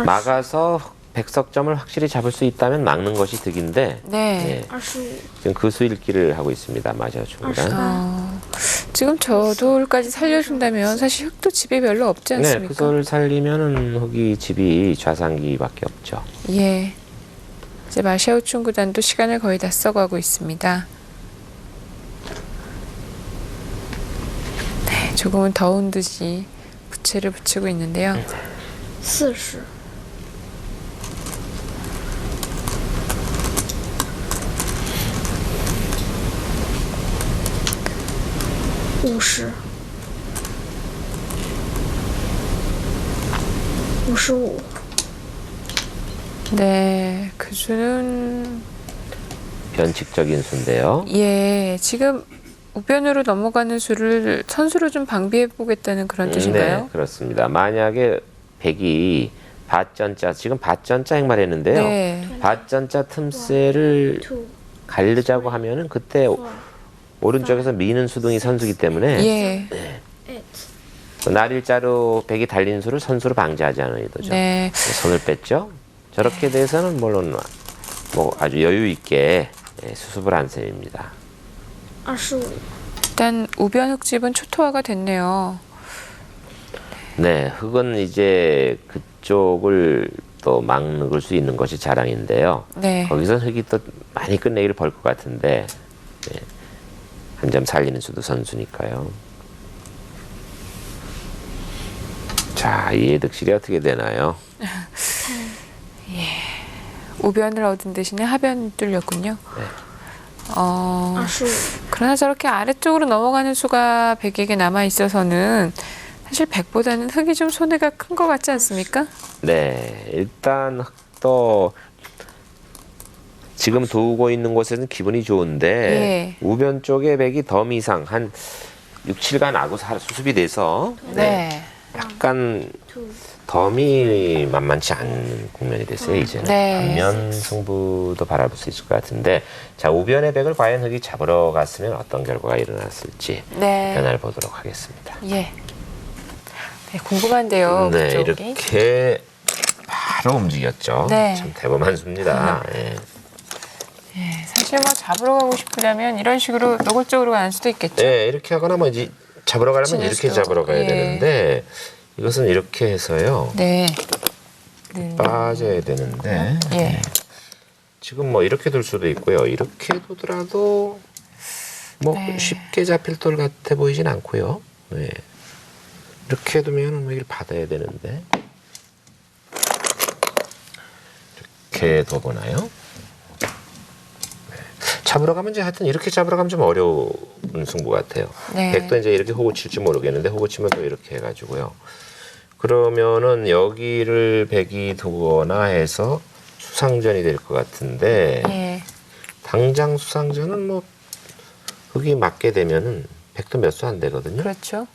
막아서 백석점을 확실히 잡을 수 있다면 막는 것이 득인데 네. 25, 지금 그 수일기를 하고 있습니다. 마저 중간. 지금 저 돌까지 살려준다면 사실 흙도 집에 별로 없지 네, 않습니까? 그걸 살리면은 흙이 집이 좌상기밖에 없죠. 예. 이제 마샤오춘 구단도 시간을 거의 다 써가고 있습니다. 네, 조금은 더운 듯이 부채를 붙이고 있는데요. 40、 50、 55、 네, 그 수는 변칙적인 수인데요. 예, 지금 우변으로 넘어가는 수를 선수로 좀 방비해 보겠다는 그런 뜻인가요? 네, 그렇습니다. 만약에 백이 밭전자, 지금 밭전자 행말했는데요. 네. 밭전자 틈새를 2、 가르자고 하면은 그때 4、 오른쪽에서 미는 수등이 선수기 때문에 예. 8。 날일자로 백이 달린 수를 선수로 방지하지 않은 의도죠. 네. 손을 뺐죠. 저렇게 돼서는 물론 뭐 아주 여유 있게 수습을 한 셈입니다. 25、 일단 우변 흙집은 초토화가 됐네요. 네, 흙은 이제 그쪽을 또 막을 수 있는 것이 자랑인데요. 네. 거기서 흙이 또 많이 끝내기를 벌 것 같은데 한 점 살리는 수도 선수니까요. 자, 이해 득실이 어떻게 되나요? 우변을 얻은 대신에 하변 뚫렸군요. 네. 25、 그러나 저렇게 아래쪽으로 넘어가는 수가 백에게 남아 있어서는 사실 백보다는 흙이 좀 손해가 큰 것 같지 않습니까? 네, 일단 흙도 지금 두고 있는 곳에는 기분이 좋은데 예. 우변 쪽에 백이 덤 이상 한 6, 7간 아구 수습이 돼서 네. 약간 2、 덤이 만만치 않은 국면이 됐어요, 이제는. 네. 반면 승부도 바라볼 수 있을 것 같은데, 자, 우변의 백을 과연 흙이 잡으러 갔으면 어떤 결과가 일어났을지 네. 변화를 보도록 하겠습니다. 예. 네, 궁금한데요. 네, 그쪽이. 이렇게 바로 움직였죠. 네. 참 대범한 수입니다. 예. 예, 사실 뭐 잡으러 가고 싶으려면 이런 식으로 노골적으로 가는 수도 있겠죠. 네, 이렇게 하거나 뭐 이제 잡으러 가려면 붙이는 이렇게 수도. 잡으러 가야 예. 되는데, 이것은 이렇게 해서요. 네. 빠져야 되는데, 예. 지금 뭐 이렇게 둘 수도 있고요. 이렇게 두더라도 뭐 네. 쉽게 잡힐 돌 같아 보이진 않고요. 네. 이렇게 두면 뭐 이걸 받아야 되는데 이렇게 둬보나요? 네. 잡으러 가면 이제 하여튼 이렇게 잡으러 가면 좀 어려운 승부 같아요. 네. 백도 이제 이렇게 호구 칠지 모르겠는데 호구 치면 또 이렇게 해가지고요. 그러면은 여기를 백이 두거나 해서 수상전이 될 것 같은데 예. 당장 수상전은 뭐 흙이 맞게 되면은 백도 몇 수 안 되거든요. 그렇죠.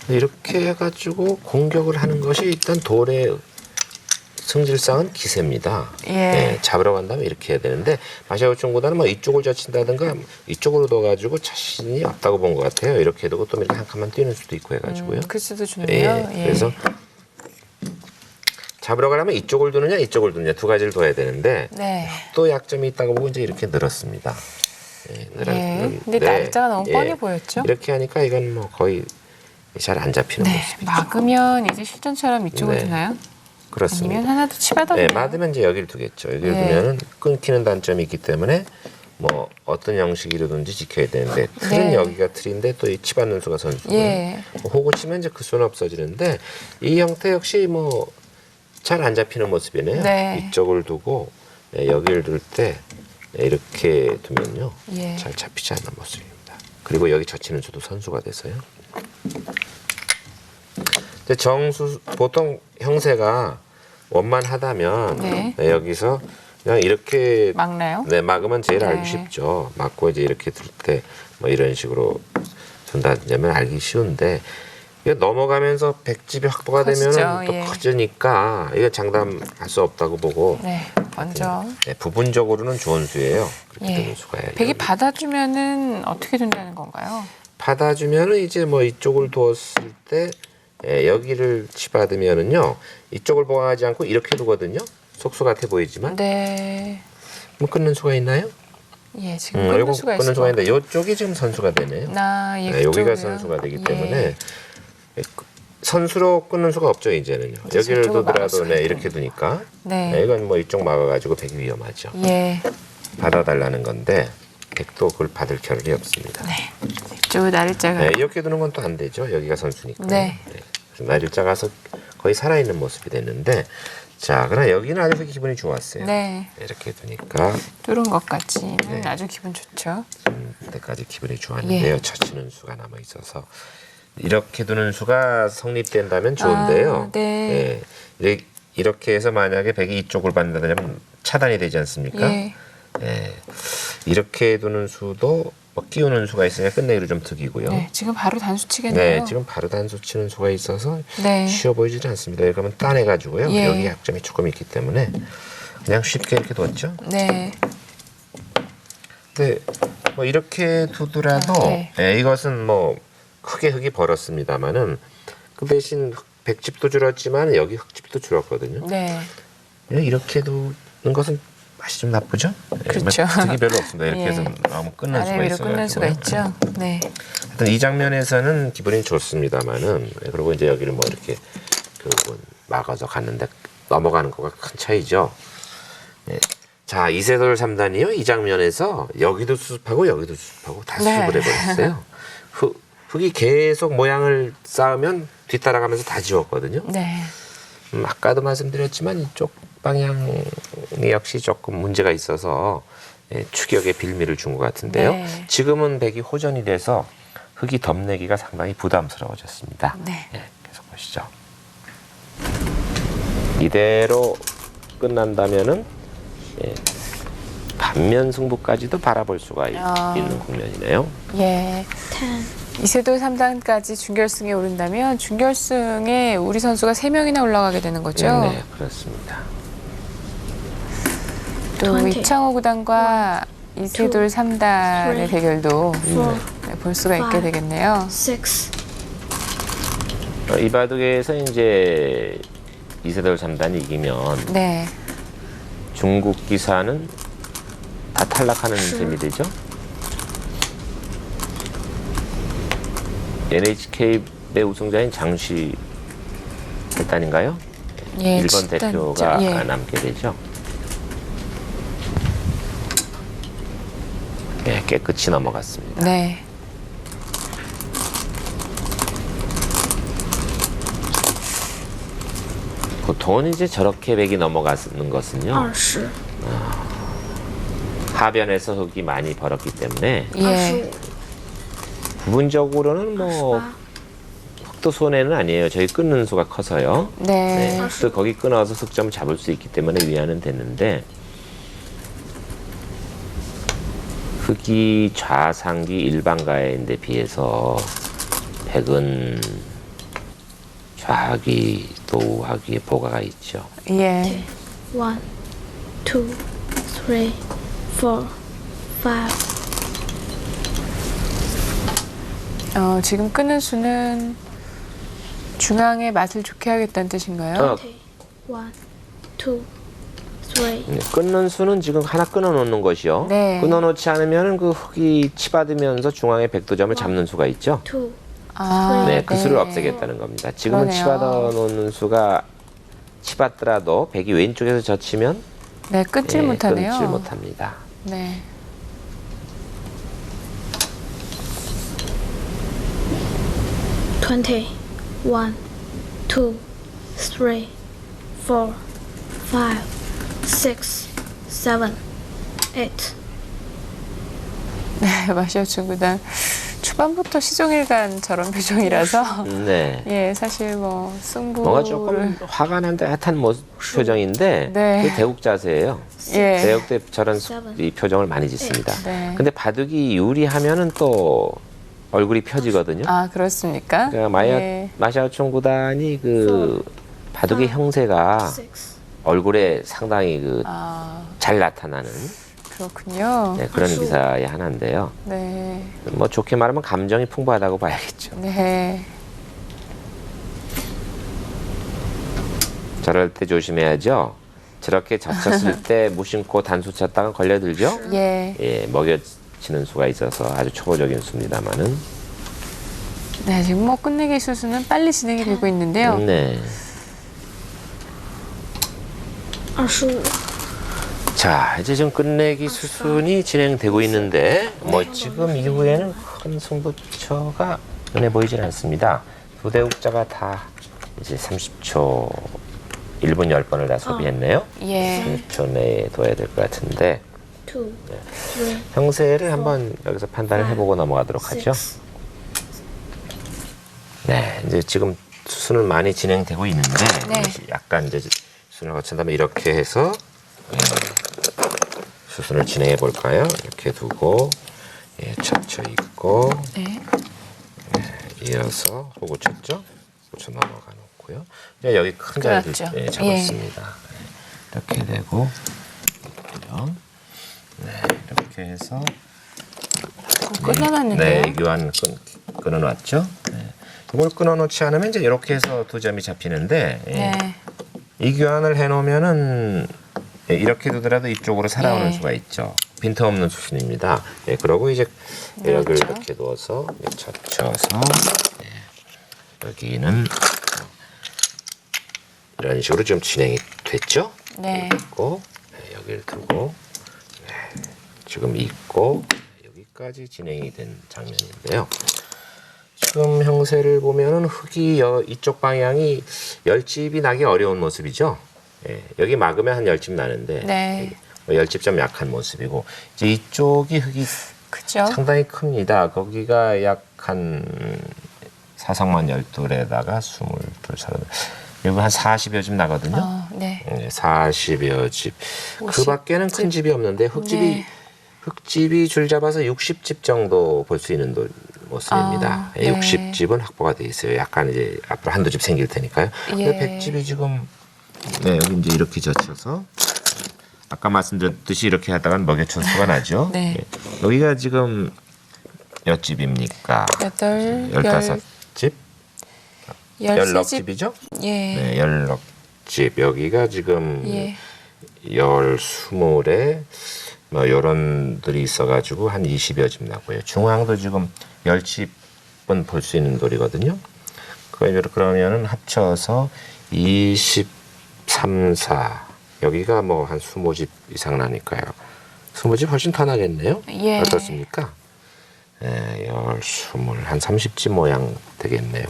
이렇게 해가지고 공격을 하는 것이 일단 돌의 승질상은 기세입니다. 예. 네, 잡으러 간다면 이렇게 해야 되는데 마샤오충보다는 뭐 이쪽을 젖힌다든가 이쪽으로 둬가지고 자신이 없다고 본 것 같아요. 이렇게 두고 또 이렇게 한 칸만 뛰는 수도 있고 해가지고요. 그 수도 좋네요. 예. 그래서 잡으러 가려면 이쪽을 두느냐 이쪽을 두느냐 두 가지를 둬야 되는데 네. 또 약점이 있다고 보고 이제 이렇게 늘었습니다. 네, 예. 근데 날짜가 너무 뻔히 보였죠? 이렇게 하니까 이건 뭐 거의 잘 안 잡히는 네. 모습이죠. 막으면 이제 실전처럼 이쪽을 네. 두나요? 그렇습니다. 아니면 하나 더 치받았네요. 네, 맞으면 이제 여기를 두겠죠. 여기를 네. 두면은 끊기는 단점이 있기 때문에 뭐 어떤 형식이로든지 지켜야 되는데 틀은 네. 여기가 틀인데 또 이 치받는 수가 선수고요. 예. 호구 치면 이제 그 수는 없어지는데 이 형태 역시 뭐 잘 안 잡히는 모습이네요. 네. 이쪽을 두고 여기를 둘 때 이렇게 두면요 예. 잘 잡히지 않는 모습입니다. 그리고 여기 젖히는 수도 선수가 돼서요. 근데 정수 보통 형세가 원만하다면 네. 여기서 그냥 이렇게 막나요? 네, 막으면 제일 네. 알기 쉽죠. 막고 이제 이렇게 둘 때 뭐 이런 식으로 둔다면 알기 쉬운데 이거 넘어가면서 백집이 확보가 커지죠, 되면 또 예. 커지니까 이거 장담할 수 없다고 보고 네. 먼저 네, 부분적으로는 좋은 수예요. 그렇게 예. 되는 수가 백이 받아주면은 어떻게 된다는 건가요? 받아주면은 이제 뭐 이쪽을 두었을 때 여기를 치받으면은요 이쪽을 보강하지 않고 이렇게 두거든요. 속수 같아 보이지만 네. 뭐 끊는 수가 있나요? 예, 지금 끊는 요거 수가 끊는 있을 수가 것 있는데 이쪽이 지금 선수가 되네요. 나 예, 네, 여기가 그쪽으로요. 선수가 되기 예. 때문에 선수로 끊는 수가 없죠 이제는요. 여기를 저쪽을 막을 두더라도 수가 네, 있고. 이렇게 두니까 네. 이건 뭐 이쪽 막아가지고 백이 위험하죠. 예. 받아달라는 건데 백도 그걸 받을 겨를이 없습니다. 네. 또 나를 짜가. 네, 이렇게 두는 건 또 안 되죠. 여기가 선수니까. 네. 그래서 나를 작아서 거의 살아있는 모습이 됐는데, 자, 그러나 여기는 아주 기분이 좋았어요. 네. 이렇게 두니까 뚫은 것까지는 네. 아주 기분 좋죠. 그때까지 기분이 좋았는데요. 예. 쳐치는 수가 남아 있어서 이렇게 두는 수가 성립된다면 좋은데요. 아, 네. 예. 이렇게 해서 만약에 백이 이쪽을 받는다면 차단이 되지 않습니까? 예. 예. 이렇게 두는 수도 뭐 끼우는 수가 있으니까 끝내기로 좀 득이고요. 네, 지금 바로 단수치겠네요. 네, 지금 바로 단수 치는 수가 있어서 네. 쉬워 보이지 않습니다. 이렇게 하면 따내가지고요. 예. 여기 약점이 조금 있기 때문에 그냥 쉽게 이렇게 뒀죠. 네. 근데 뭐 이렇게 두더라도 네. 예, 이것은 뭐 크게 흙이 벌었습니다만은 그 대신 백집도 줄었지만 여기 흙집도 줄었거든요. 네. 이렇게 두는 것은 맛이 좀 나쁘죠? 그렇죠. 득이 별로 없습니다. 이렇게 예. 해서 너무 끝날 아래 수가 위로 있어요. 끊는 수가 있죠. 네. 하여튼 이 장면에서는 기분이 좋습니다만은 그리고 이제 여기를 뭐 이렇게 결국은 막아서 갔는데 넘어가는 거가 큰 차이죠. 네. 자, 이세돌 3단이요. 이 장면에서 여기도 수습하고 여기도 수습하고 다 네. 수습을 해버렸어요. 흙이 계속 모양을 쌓으면 뒤따라가면서 다 지웠거든요. 네. 아까도 말씀드렸지만 이쪽 방향이 역시 조금 문제가 있어서 추격에 빌미를 준 것 같은데요. 네. 지금은 백이 호전이 돼서 흙이 덮내기가 상당히 부담스러워졌습니다. 네. 계속 보시죠. 이대로 끝난다면은 반면 승부까지도 바라볼 수가 있는 국면이네요. 예. 10, 이세돌 3단까지 준결승에 오른다면 준결승에 우리 선수가 3명이나 올라가게 되는 거죠. 네, 그렇습니다. 또 20. 이창호 구단과 이세돌 3단의 대결도 4, 볼 수가 있게 되겠네요. 6, 이 바둑에서 이제 이세돌 3단이 이기면 네. 중국 기사는 다 탈락하는 셈이 되죠. NHK의 우승자인 장시 일단인가요? 예, 일본 칠단 대표가 있죠. 예. 남게 되죠. 예, 깨끗이 넘어갔습니다. 네. 보통은 이제 저렇게 백이 넘어가는 것은요. 20, 하변에서 흙이 많이 벌었기 때문에 예. 25, 부분적으로는 뭐 28, 흙도 손해는 아니에요. 저희 끊는 수가 커서요. 네. 흙도 거기 끊어서 득점을 잡을 수 있기 때문에 위안은 됐는데 흙이 좌상기 일반가에인데 비해서 백은 좌하기 또 우하기에 보가가 있죠. 예. 1, 2, 3, 4, 5, 지금 끊는 수는 중앙의 맛을 좋게 하겠다는 뜻인가요? 20, 1, 2, 3, 끊는 수는 지금 하나 끊어놓는 것이요. 네. 끊어놓지 않으면 그 흙이 치받으면서 중앙의 백도점을 잡는 수가 있죠. 2, 아, 네, 그 수를 없애겠다는 겁니다. 지금은 그러네요. 치받아 놓는 수가 치받더라도 백이 왼쪽에서 젖히면 네, 끊질 못하네요. 끊질 못합니다. 네. Twenty, 1, 2, 3, 4, 5, 6, 7, 8. 네, 마시오춘 구단 초반부터 시종일관 저런 표정이라서 네. 예, 사실 뭐 뭔가 승부를 조금 화가 난 듯한 표정인데 네. 그게 대국 자세예요. 예. 대국 때 저런 Seven. 이 표정을 많이 짓습니다. 네. 근데 바둑이 유리하면은 또 얼굴이 펴지거든요. 아, 그렇습니까? 그러니까 예. 마샤오촌 구단이 그 바둑의 형세가 6, 얼굴에 상당히 그 잘 아, 나타나는 그렇군요. 네, 그런 아주. 기사의 하나인데요. 네. 뭐 좋게 말하면 감정이 풍부하다고 봐야겠죠. 네. 저럴 때 조심해야죠. 저렇게 젖혔을 때 무심코 단수 쳤다가 걸려들죠. 예. 예, 먹여치는 수가 있어서 아주 초보적인 수입니다만은. 네, 지금 뭐 끝내기 수수는 빨리 진행이 되고 있는데요. 네. 25, 자, 이제 지금 끝내기 수순이 진행되고 있는데, 뭐 지금 이후에는 큰 승부처가 눈에 보이질 않습니다. 두 대국자가 다 이제 30초 1분 10번을 다 소비했네요. 예. 30초 내에 둬야 될 것 같은데 2, 3, 형세를 한번 여기서 판단을 해보고 넘어가도록 하죠. 6. 네, 이제 지금 수순은 많이 진행되고 있는데 네. 약간 이제 수순을 거친 다음에 이렇게 해서 수순을 진행해 볼까요? 이렇게 두고 젖혀 있고 네. 이어서 호구 쳤죠? 고쳐 넘어가 놓고요. 이제 여기 큰 자리를 그렇죠. 잡았습니다. 네, 이렇게 되고 네, 이렇게 해서 끊어놨는데요. 네, 교환 끊어놨죠. 네. 이걸 끊어놓지 않으면 이제 이렇게 해서 두 점이 잡히는데 네. 이 교환을 해놓으면은 이렇게 두더라도 이쪽으로 살아오는 예. 수가 있죠. 빈틈없는 수순입니다. 예, 그러고 이제 여기를 그렇죠. 이렇게 넣어서 젖혀서 여기는 이런 식으로 좀 진행이 됐죠. 네. 있고 여기를 두고 지금 있고 여기까지 진행이 된 장면인데요. 지금 형세를 보면은 흙이 이쪽 방향이 열집이 나기 어려운 모습이죠. 예, 여기 막으면 한 10집 나는데 네. 10집 좀 약한 모습이고 이제 이쪽이 흙이 그죠? 상당히 큽니다. 거기가 약 한 사성만 12에다가 22, 30, 여기 한 40여 집 나거든요. 네. 40여 집. 그 50 밖에는 큰 집이 없는데 네. 흙집이 줄 잡아서 60집 정도 볼 수 있는 모습입니다. 네. 60집은 확보가 돼 있어요. 약간 이제 앞으로 한두 집 생길 테니까요. 근데 100집이 지금 여기 이제 이렇게 젖혀서 아까 말씀드렸듯이 이렇게 하다가 먹여천수가 나죠. 네. 예. 여기가 지금 몇 집입니까? 15집? 16집이죠? 예. 네, 16집. 여기가 지금 예. 20에 뭐 요런들이 있어가지고 한 20여 집 나고요. 중앙도 지금 10집은 볼 수 있는 돌이거든요. 그러면은 합쳐서 23, 4 여기가 뭐 한 20집 이상 나니까요. 20집 훨씬 더 나겠네요. 예. 어떻습니까? 네, 20, 한 30집 모양 되겠네요.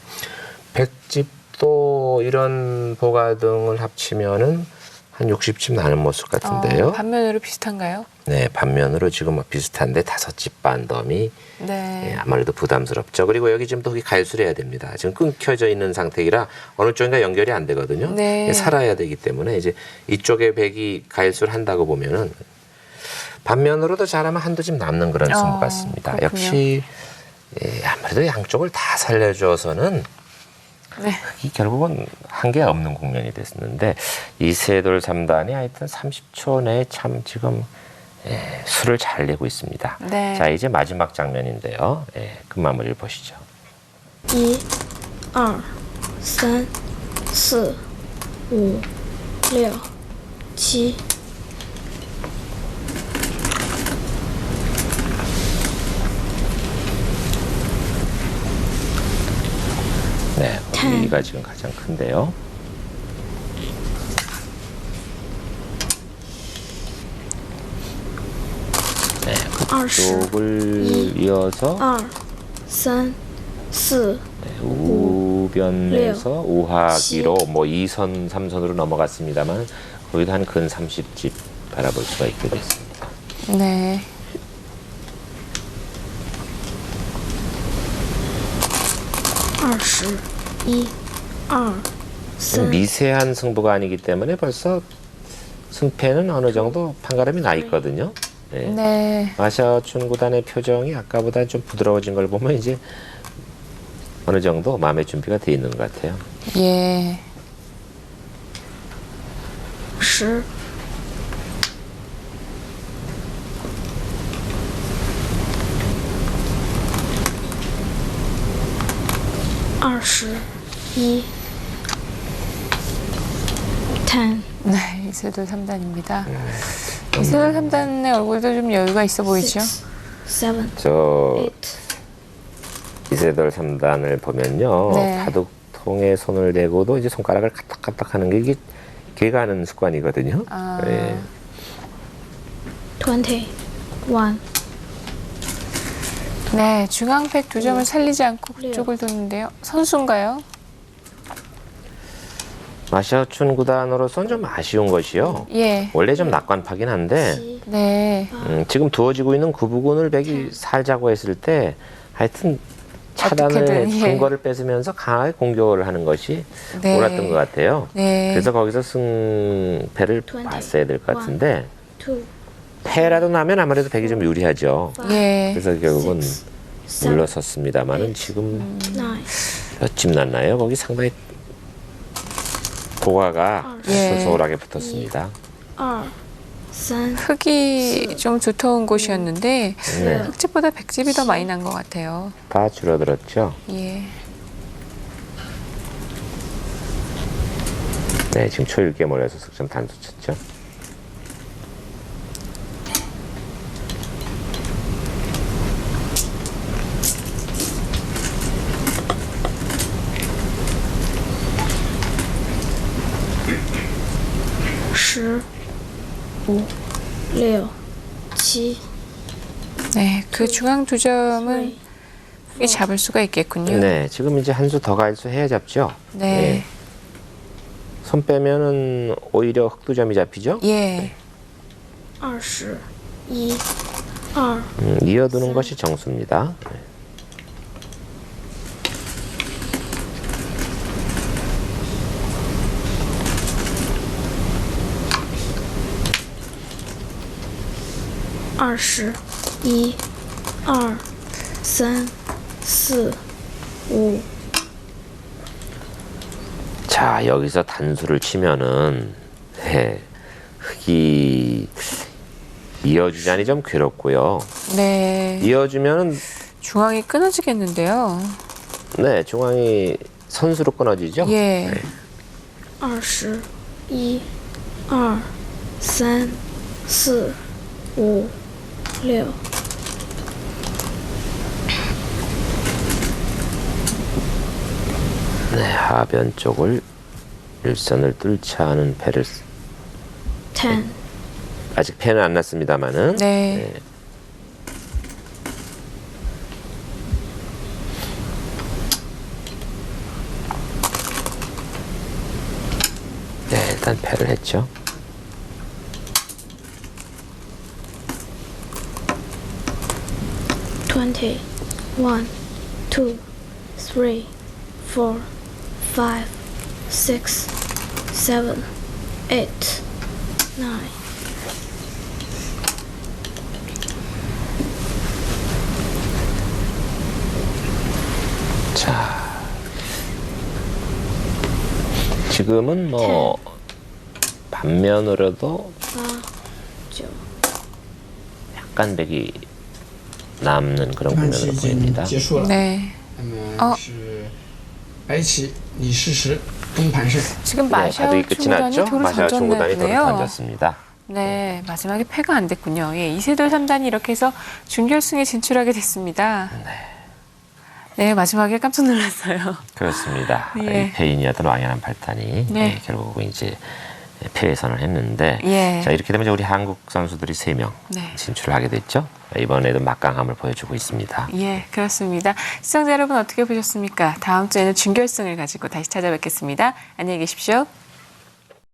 100집도 이런 보가등을 합치면은 한 60집 나는 모습 같은데요. 반면으로 비슷한가요? 네, 반면으로 지금 비슷한데 5집 반덤이 네. 아무래도 부담스럽죠. 그리고 여기 지금 또 흙이 가열수해야 됩니다. 지금 끊겨져 있는 상태이라 어느 쪽인가 연결이 안 되거든요. 네. 살아야 되기 때문에 이제 이쪽에 백이 가열수를 한다고 보면은 반면으로도 잘하면 한두 집 남는 그런 승부 같습니다. 그렇군요. 역시 아무래도 양쪽을 다 살려줘서는 네. 이 결국은 한계 없는 국면이 됐었는데 이세돌 3단이 하여튼 30초 내에 참 지금 수를 잘 내고 있습니다. 네. 자, 이제 마지막 장면인데요. 그 마무리를 보시죠. 1, 2, 3, 4, 5, 6, 7. 네, 여기가 지금 가장 큰데요. 네, 그쪽을 이어서 2, 3, 4, 우변에서 우하기로 뭐 2선, 3선으로 넘어갔습니다만 거기도 한 근 30집 바라볼 수가 있게 됐습니다. 네. 미세한 승부가 아니기 때문에 벌써 승패는 어느 정도 판가름이 나 있거든요. 네. 네. 마샤오춘 구단의 표정이 아까보다 좀 부드러워진 걸 보면 이제 어느 정도 마음의 준비가 돼 있는 것 같아요. 예. 10, 21, 10. 네, 이세돌 3단입니다. 이세돌 3단의 얼굴도 좀 여유가 있어 보이죠? 7, 저 8. 이세돌 3단을 보면요. 네. 바둑통에 손을 대고도 이제 손가락을 까딱까딱 하는 게 이게 걔가 하는 습관이거든요. 아. 예. 21. 네, 중앙백 두 점을 살리지 않고 네. 그쪽을 뒀는데요. 선수인가요? 마샤오춘 구단으로서는 좀 아쉬운 것이요. 예. 원래 좀 낙관파긴 한데 七 네. 지금 두어지고 있는 그 부분을 백이 살자고 했을 때 하여튼 차단을 어떻게든, 예. 근거를 뺏으면서 강하게 공격을 하는 것이 네. 옳았던 것 같아요. 네. 그래서 거기서 승패를 20, 봤어야 될 것 같은데 2 패라도 나면 아무래도 백이 좀 유리하죠. 5 예. 그래서 결국은 7 물러섰습니다만은 지금 9 몇 집 났나요? 거기 상당히 고가가 예. 소소하게 붙었습니다. 2 3 흙이 좀 두터운 곳이었는데 네, 흙집보다 백집이 더 많이 난 것 같아요. 다 줄어들었죠. 예. 네, 지금 초일개몰에서 석점 단수 쳤죠.十五六七 네, 그 중앙 두 점은 3 흙이 잡을 수가 있겠군요. 네, 지금 이제 한 수 더 갈 수 해야 잡죠. 네. 손 빼면은 오히려 흑두점이 잡히죠. 예. 21 2 이어두는 것이 정수입니다. 네. ,21 2 3 4 5 자, 여기서 단수를 치면은 네, 흑이 이어주자니 좀 괴롭고요. 네. 이어주면은 중앙이 끊어지겠는데요. 네, 중앙이 선수로 끊어지죠. 예. 21 2 3 4 5 6 네, 하변 쪽을 일선을 뚫지 않은 패를 10 아직 패는 안 났습니다만은 네. 네, 일단 패를 했죠. ,20 1 2 3 4 5 6 7 8 9 자, 지금은 뭐 반면으로도 8 9 약간 백이 남는 그런 盘 국면으로 棋已经 보입니다. 结束了， 네. 那么哦是白棋李世石中盘胜。 지금 네, 바둑이 마샤오 끝이 충구단이 났죠. 돌을 마샤오 충구단이 돌을 던졌네요. 던졌습니다. 네, 마지막에 패가 안 됐군요. 예, 이세돌 3단이 이렇게 해서 준결승에 진출하게 됐습니다. 네, 마지막에 깜짝 놀랐어요. 그렇습니다. 예. 패인이었던 왕연한 팔단이 네. 결국 이제 패선을 했는데 예. 자, 이렇게 되면 이제 우리 한국 선수들이 3명 네. 진출을 하게 됐죠. 이번에도 막강함을 보여주고 있습니다. 예, 그렇습니다. 시청자 여러분 어떻게 보셨습니까? 다음 주에는 준결승을 가지고 다시 찾아뵙겠습니다. 안녕히 계십시오.